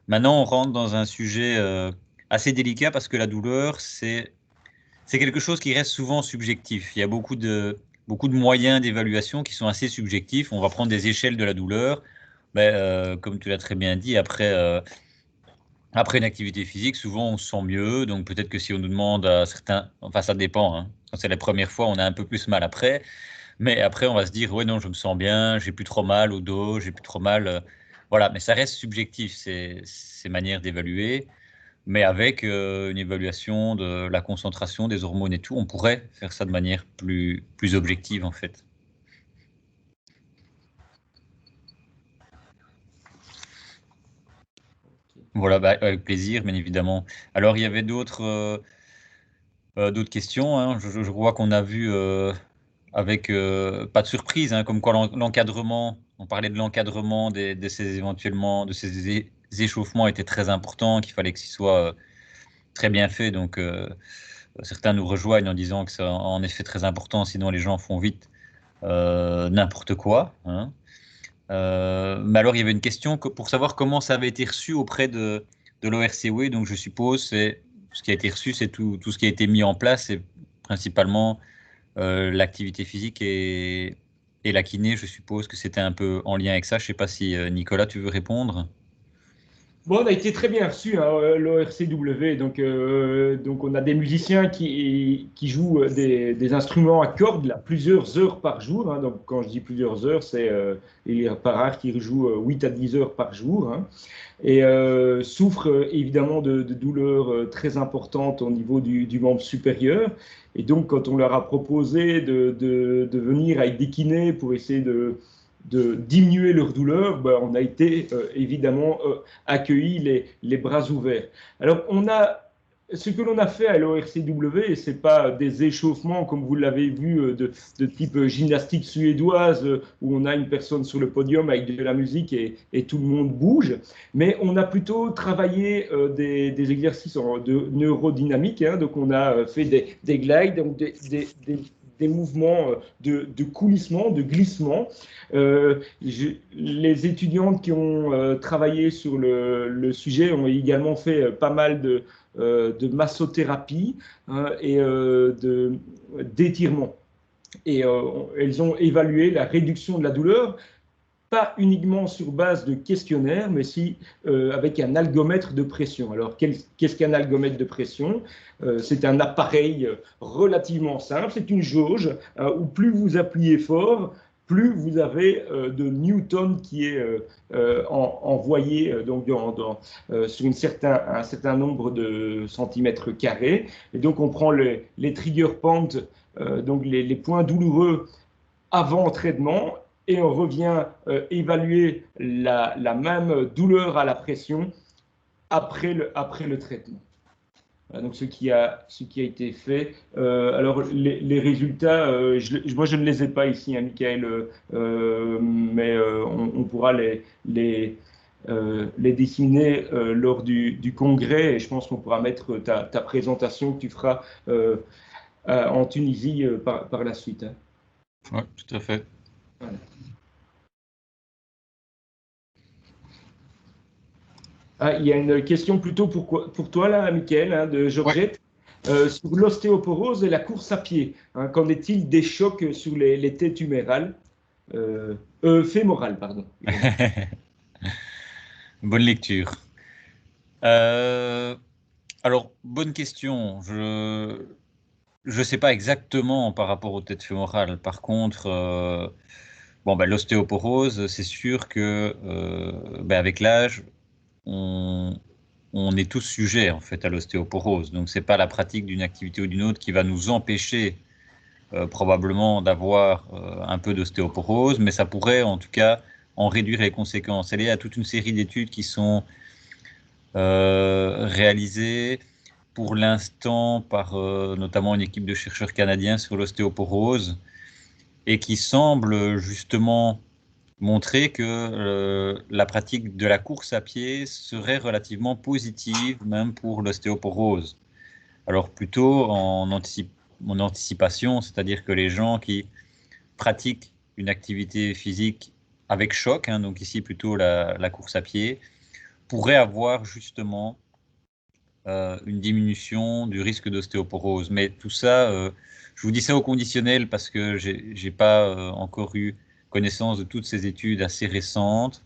Maintenant, on rentre dans un sujet assez délicat parce que la douleur, c'est quelque chose qui reste souvent subjectif. Il y a beaucoup de moyens d'évaluation qui sont assez subjectifs. On va prendre des échelles de la douleur. Ben, comme tu l'as très bien dit, après une activité physique, souvent on se sent mieux. Donc peut-être que si on nous demande à certains, enfin ça dépend, hein. Quand c'est la première fois, on a un peu plus mal après. Mais après, on va se dire, ouais, non, je me sens bien, j'ai plus trop mal au dos, j'ai plus trop mal. Voilà, mais ça reste subjectif, ces manières d'évaluer. Mais avec une évaluation de la concentration des hormones et tout, on pourrait faire ça de manière plus objective, en fait. Voilà, bah, avec plaisir, bien évidemment. Alors, il y avait d'autres D'autres questions, hein. Je vois qu'on a vu avec pas de surprise, hein, comme quoi l'encadrement, on parlait de l'encadrement de ces échauffements était très important, qu'il fallait que ce soit très bien fait. Donc certains nous rejoignent en disant que c'est en effet très important, sinon les gens font vite n'importe quoi, hein. Mais alors il y avait une question pour savoir comment ça avait été reçu auprès de l'ORCW. Donc je suppose c'est ce qui a été reçu, c'est tout ce qui a été mis en place, et principalement l'activité physique et la kiné. Je suppose que c'était un peu en lien avec ça. Je ne sais pas si Nicolas, tu veux répondre? Bon, on a été très bien reçu, hein, l'ORCW. Donc, on a des musiciens qui jouent des instruments à cordes là, plusieurs heures par jour, hein. Donc, quand je dis plusieurs heures, il est pas rare qu'ils jouent 8 à 10 heures par jour, hein. Et souffrent évidemment de douleurs très importantes au niveau du membre supérieur. Et donc, quand on leur a proposé de venir avec des kinés pour essayer de diminuer leur douleur, ben, on a été évidemment accueillis les bras ouverts. Alors, ce que l'on a fait à l'ORCW, ce n'est pas des échauffements comme vous l'avez vu de type gymnastique suédoise où on a une personne sur le podium avec de la musique et tout le monde bouge, mais on a plutôt travaillé des exercices de neurodynamique, hein. Donc on a fait des glides, donc des mouvements de coulissement, de glissement. Les étudiantes qui ont travaillé sur le sujet ont également fait pas mal de massothérapie, hein, et d'étirement. Et elles ont évalué la réduction de la douleur, pas uniquement sur base de questionnaires, mais si avec un algomètre de pression. Alors, qu'est-ce qu'un algomètre de pression? C'est un appareil relativement simple, c'est une jauge où plus vous appuyez fort, plus vous avez de newton qui est envoyé donc sur un certain nombre de centimètres carrés. Et donc, on prend les trigger points, donc les points douloureux avant entraînement, et on revient évaluer la même douleur à la pression après le traitement. Voilà, donc ce qui a été fait. Alors les résultats, moi je ne les ai pas ici, hein, Michael, mais on pourra les dessiner lors du congrès, et je pense qu'on pourra mettre ta présentation que tu feras en Tunisie par la suite, hein. Oui, tout à fait. Voilà. Ah, il y a une question plutôt pour toi, là, Michael, hein, de Georgette, sur l'ostéoporose et la course à pied, hein. Qu'en est-il des chocs sur les têtes humérales, fémorales, pardon. Bonne lecture. Alors, bonne question. Je sais pas exactement par rapport aux têtes fémorales. Par contre, l'ostéoporose, c'est sûr que avec l'âge, on est tous sujets en fait à l'ostéoporose. Donc, c'est pas la pratique d'une activité ou d'une autre qui va nous empêcher probablement d'avoir un peu d'ostéoporose, mais ça pourrait en tout cas en réduire les conséquences. Il y a toute une série d'études qui sont réalisées pour l'instant par notamment une équipe de chercheurs canadiens sur l'ostéoporose, et qui semblent justement montrer que la pratique de la course à pied serait relativement positive même pour l'ostéoporose. Alors plutôt en anticipation, c'est-à-dire que les gens qui pratiquent une activité physique avec choc, hein, donc ici plutôt la course à pied, pourraient avoir justement une diminution du risque d'ostéoporose. Mais tout ça, je vous dis ça au conditionnel parce que j'ai pas encore eu connaissance de toutes ces études assez récentes,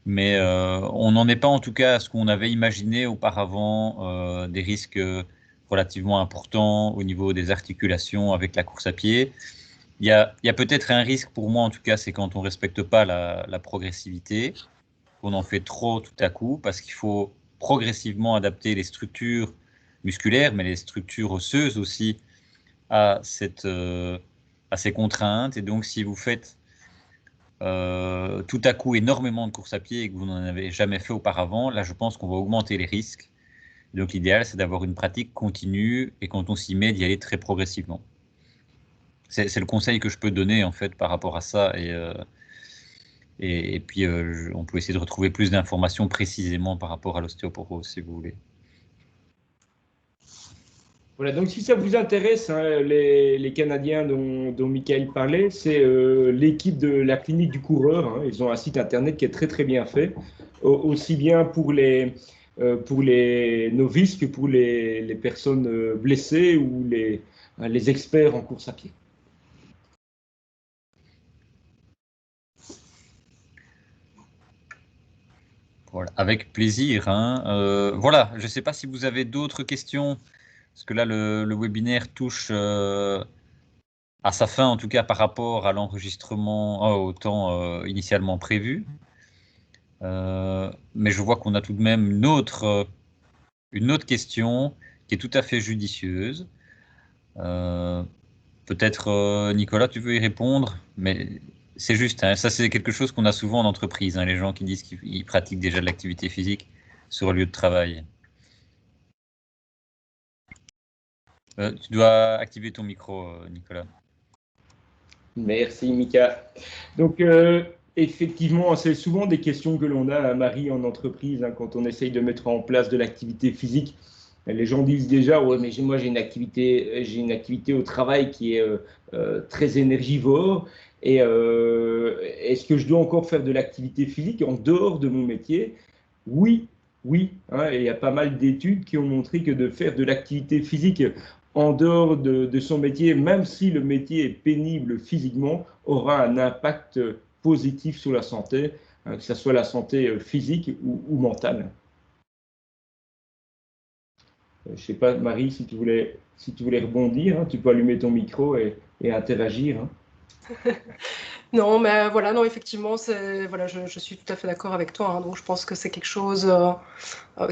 mais on n'en est pas en tout cas à ce qu'on avait imaginé auparavant, des risques relativement importants au niveau des articulations avec la course à pied. Il y a peut-être un risque pour moi en tout cas, c'est quand on ne respecte pas la progressivité, qu'on en fait trop tout à coup, parce qu'il faut progressivement adapter les structures musculaires, mais les structures osseuses aussi, à ces contraintes. Et donc, si vous faites tout à coup énormément de courses à pied et que vous n'en avez jamais fait auparavant, là, je pense qu'on va augmenter les risques. Donc l'idéal, c'est d'avoir une pratique continue et quand on s'y met, d'y aller très progressivement. C'est le conseil que je peux donner en fait par rapport à ça et puis on peut essayer de retrouver plus d'informations précisément par rapport à l'ostéoporose si vous voulez. Voilà, donc si ça vous intéresse, hein, les Canadiens dont Michael parlait, c'est l'équipe de la clinique du coureur. Hein. Ils ont un site internet qui est très très bien fait, aussi bien pour les novices que pour les personnes blessées ou les experts en course à pied. Voilà, avec plaisir. Hein. Voilà, je ne sais pas si vous avez d'autres questions, parce que là, le webinaire touche à sa fin, en tout cas par rapport à l'enregistrement au temps initialement prévu. Mais je vois qu'on a tout de même une autre question qui est tout à fait judicieuse. Peut-être, Nicolas, tu veux y répondre, mais c'est juste, hein, ça c'est quelque chose qu'on a souvent en entreprise, hein, les gens qui disent qu'ils pratiquent déjà de l'activité physique sur le lieu de travail. Tu dois activer ton micro, Nicolas. Merci, Mika. Donc, effectivement, c'est souvent des questions que l'on a, Marie, en entreprise, hein, quand on essaye de mettre en place de l'activité physique. Les gens disent déjà, ouais, mais moi j'ai une activité au travail qui est très énergivore. Et est-ce que je dois encore faire de l'activité physique en dehors de mon métier? Oui, oui. Hein, et il y a pas mal d'études qui ont montré que de faire de l'activité physique en dehors de son métier, même si le métier est pénible physiquement, aura un impact positif sur la santé, hein, que ce soit la santé physique ou mentale. Je ne sais pas, Marie, si tu voulais rebondir, hein, tu peux allumer ton micro et interagir. Hein. Non, mais voilà, non, effectivement, voilà, je suis tout à fait d'accord avec toi. Hein, donc, je pense que c'est quelque chose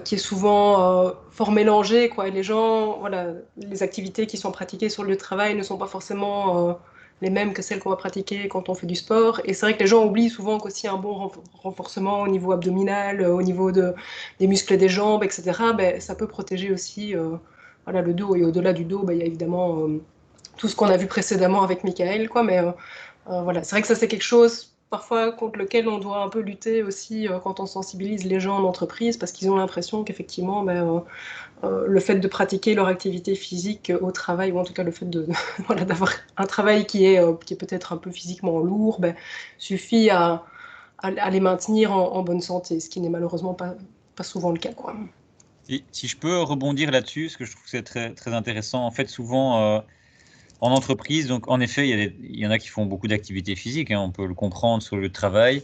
qui est souvent fort mélangé, quoi. Et les gens, voilà, les activités qui sont pratiquées sur le lieu de travail ne sont pas forcément les mêmes que celles qu'on va pratiquer quand on fait du sport. Et c'est vrai que les gens oublient souvent qu'aussi un bon renforcement au niveau abdominal, au niveau des muscles des jambes, etc., ben, ça peut protéger aussi voilà, le dos. Et au-delà du dos, ben, il y a évidemment tout ce qu'on a vu précédemment avec Michael, quoi. Mais voilà, c'est vrai que ça, c'est quelque chose parfois contre lequel on doit un peu lutter aussi quand on sensibilise les gens en entreprise, parce qu'ils ont l'impression qu'effectivement, ben, le fait de pratiquer leur activité physique au travail, ou en tout cas le fait voilà, d'avoir un travail qui est peut-être un peu physiquement lourd, ben, suffit à les maintenir en bonne santé, ce qui n'est malheureusement pas souvent le cas, quoi. Si je peux rebondir là-dessus, parce que je trouve que c'est très, très intéressant. En fait, souvent, en entreprise, donc en effet, il y en a qui font beaucoup d'activités physiques, hein, on peut le comprendre sur le lieu de travail,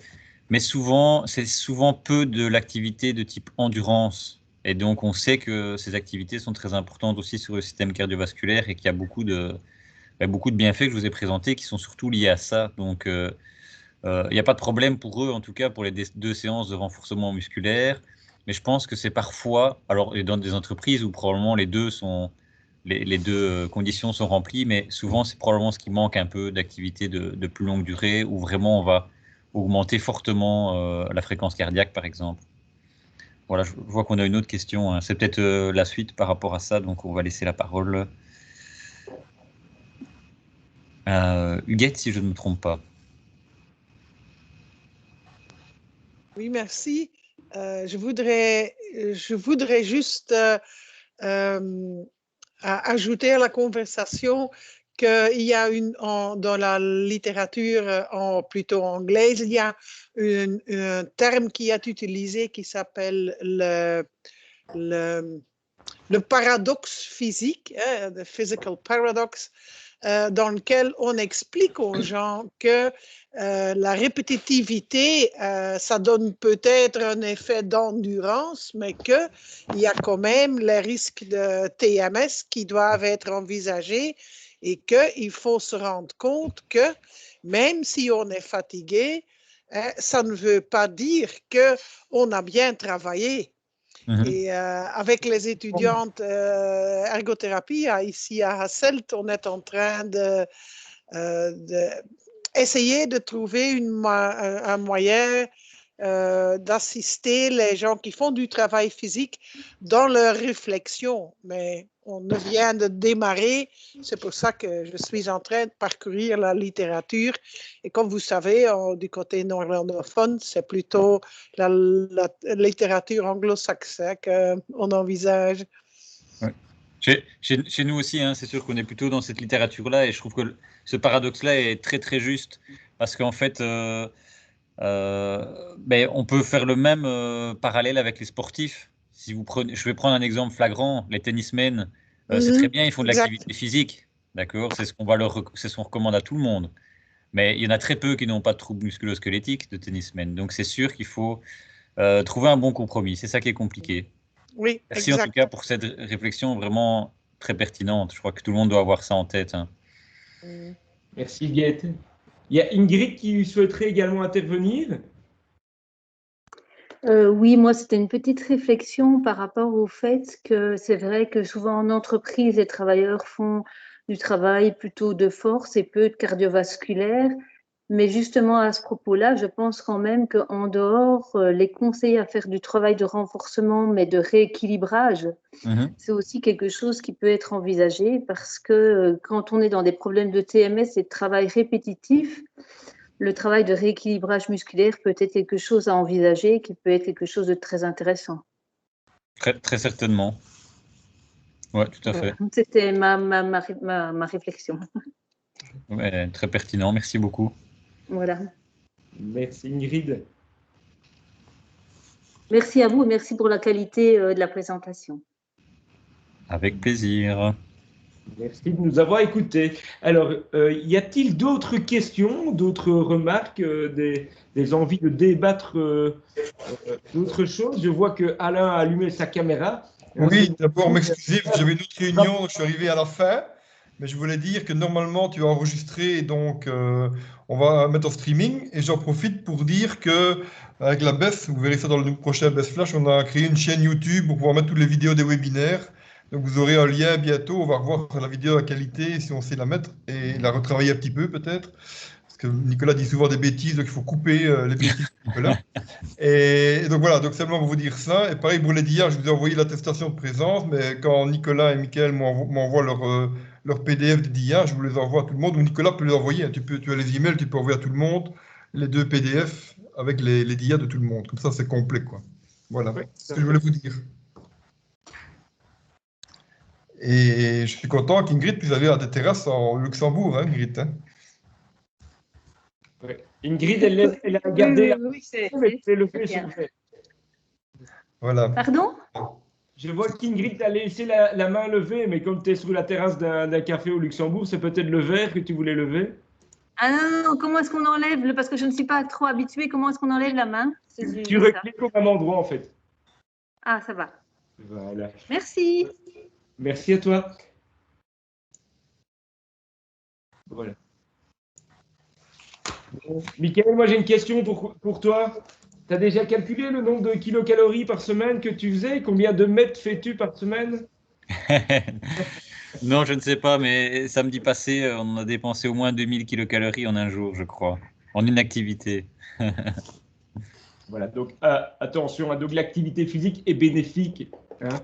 mais souvent, c'est souvent peu de l'activité de type endurance. Et donc, on sait que ces activités sont très importantes aussi sur le système cardiovasculaire et qu'il y a beaucoup de bienfaits que je vous ai présentés qui sont surtout liés à ça. Donc, il n'y a pas de problème pour eux, en tout cas pour les 2 séances de renforcement musculaire. Mais je pense que c'est parfois, alors dans des entreprises où probablement les deux conditions sont remplies, mais souvent c'est probablement ce qui manque un peu d'activité de plus longue durée, où vraiment on va augmenter fortement la fréquence cardiaque, par exemple. Voilà, je vois qu'on a une autre question. Hein. C'est peut-être la suite par rapport à ça, donc on va laisser la parole à Huguette, si je ne me trompe pas. Oui, merci. Je voudrais juste ajouter à la conversation qu'il y a dans la littérature plutôt anglaise, il y a un terme qui est utilisé qui s'appelle le paradoxe physique, the physical paradox, dans lequel on explique aux gens que la répétitivité, ça donne peut-être un effet d'endurance, mais qu'il y a quand même les risques de TMS qui doivent être envisagés et qu'il faut se rendre compte que même si on est fatigué, ça ne veut pas dire qu'on a bien travaillé. Et avec les étudiantes ergothérapie ici à Hasselt, on est en train d'essayer de trouver un moyen d'assister les gens qui font du travail physique dans leur réflexion. Mais on vient de démarrer, c'est pour ça que je suis en train de parcourir la littérature. Et comme vous savez, du côté néerlandophone, c'est plutôt la littérature anglo-saxonne qu'on envisage. Ouais. Chez nous aussi, hein, c'est sûr qu'on est plutôt dans cette littérature-là, et je trouve que ce paradoxe-là est très très juste, parce qu'en fait, on peut faire le même parallèle avec les sportifs. Si vous prenez, je vais prendre un exemple flagrant, les tennismen, c'est très bien, ils font de l'activité physique, d'accord, c'est ce qu'on recommande à tout le monde. Mais il y en a très peu qui n'ont pas de troubles musculo-squelettiques de tennismen. Donc c'est sûr qu'il faut trouver un bon compromis. C'est ça qui est compliqué. Oui, merci en tout cas pour cette réflexion vraiment très pertinente. Je crois que tout le monde doit avoir ça en tête. Hein. Merci Gaëtte. Il y a Ingrid qui souhaiterait également intervenir. Oui, moi, c'était une petite réflexion par rapport au fait que c'est vrai que souvent en entreprise, les travailleurs font du travail plutôt de force et peu de cardiovasculaire. Mais justement, à ce propos-là, je pense quand même qu'en dehors, les conseils à faire du travail de renforcement, mais de rééquilibrage, c'est aussi quelque chose qui peut être envisagé parce que quand on est dans des problèmes de TMS et de travail répétitif, le travail de rééquilibrage musculaire peut être quelque chose à envisager, qui peut être quelque chose de très intéressant. Très, très certainement. Oui, tout à fait. C'était ma réflexion. Ouais, très pertinent, merci beaucoup. Voilà. Merci Ingrid. Merci à vous et merci pour la qualité de la présentation. Avec plaisir. Merci de nous avoir écoutés. Alors, y a-t-il d'autres questions, d'autres remarques, des envies de débattre d'autres choses? Je vois que Alain a allumé sa caméra. Oui, d'abord m'excuser, j'avais une autre réunion, je suis arrivé à la fin, mais je voulais dire que normalement tu as enregistré, donc on va mettre en streaming, et j'en profite pour dire que avec la BEF, vous verrez ça dans le prochain BEF Flash, on a créé une chaîne YouTube pour pouvoir mettre toutes les vidéos des webinaires. Donc vous aurez un lien bientôt, on va revoir la vidéo à qualité si on sait la mettre et la retravailler un petit peu peut-être. Parce que Nicolas dit souvent des bêtises, donc il faut couper les bêtises de Nicolas. Et donc voilà, donc simplement pour vous dire ça. Et pareil pour les DIA, je vous ai envoyé l'attestation de présence, mais quand Nicolas et Mickaël m'envoient leur PDF de DIA, je vous les envoie à tout le monde. Ou Nicolas peut les envoyer, hein. Tu as les emails, tu peux envoyer à tout le monde les 2 PDF avec les DIA de tout le monde. Comme ça, c'est complet, quoi. Voilà, oui, c'est ce que je voulais vous dire. Et je suis content qu'Ingrid puisse aller à des terrasses en Luxembourg, hein, Ingrid. Hein. Oui. Ingrid, elle a gardé c'est le fait sur le fait. Voilà. Pardon? Je vois qu'Ingrid a laissé la main levée, mais comme tu es sur la terrasse d'un café au Luxembourg, c'est peut-être le verre que tu voulais lever? Ah non, comment est-ce qu'on enlève? Parce que je ne suis pas trop habituée, comment est-ce qu'on enlève la main? Tu recliques au même endroit, en fait. Ah, ça va. Voilà. Merci. Merci à toi. Voilà. Bon. Mickaël, moi j'ai une question pour toi. Tu as déjà calculé le nombre de kilocalories par semaine que tu faisais? Combien de mètres fais-tu par semaine? Non, je ne sais pas, mais samedi passé, on a dépensé au moins 2000 kilocalories en un jour, je crois, en une activité. Voilà, donc attention, donc l'activité physique est bénéfique. Hein,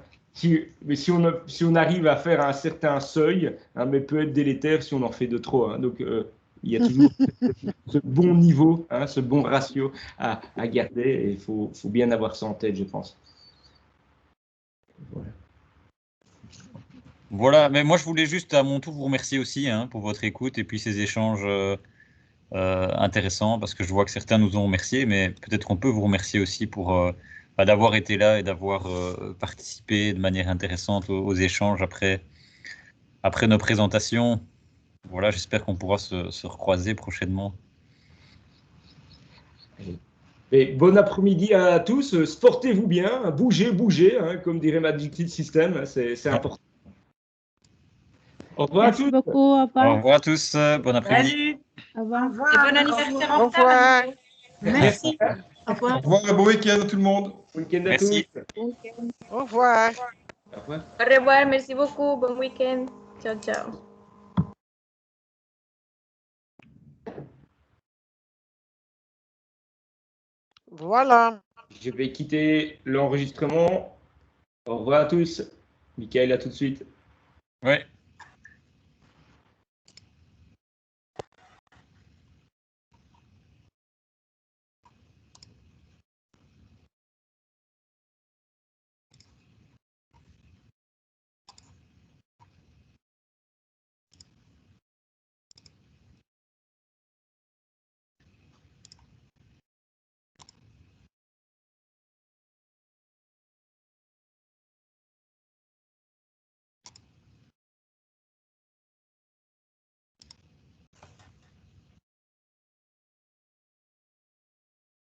mais si on arrive à faire un certain seuil, hein, mais peut être délétère si on en fait de trop. Hein, donc il y a toujours ce bon niveau, hein, ce bon ratio à garder, et il faut bien avoir ça en tête, je pense. Voilà. Voilà, mais moi je voulais juste à mon tour vous remercier aussi hein, pour votre écoute et puis ces échanges intéressants, parce que je vois que certains nous ont remerciés, mais peut-être qu'on peut vous remercier aussi pour d'avoir été là et d'avoir participé de manière intéressante aux échanges après nos présentations. Voilà, j'espère qu'on pourra se recroiser prochainement. Et bon après-midi à tous, sportez-vous bien, bougez, hein, comme dirait Magic System, c'est important. Au revoir Merci à tous. beaucoup, au revoir. Au revoir à tous, bon après-midi. Salut. Au revoir. Et bon anniversaire en Au revoir. Merci. Au revoir. Au revoir et bon week-end à tout le monde. Bon week-end à Merci. tous. Au revoir. Au revoir. Au revoir, merci beaucoup, bon week-end. Ciao, ciao. Voilà. Je vais quitter l'enregistrement. Au revoir à tous. Michael, à tout de suite. Ouais.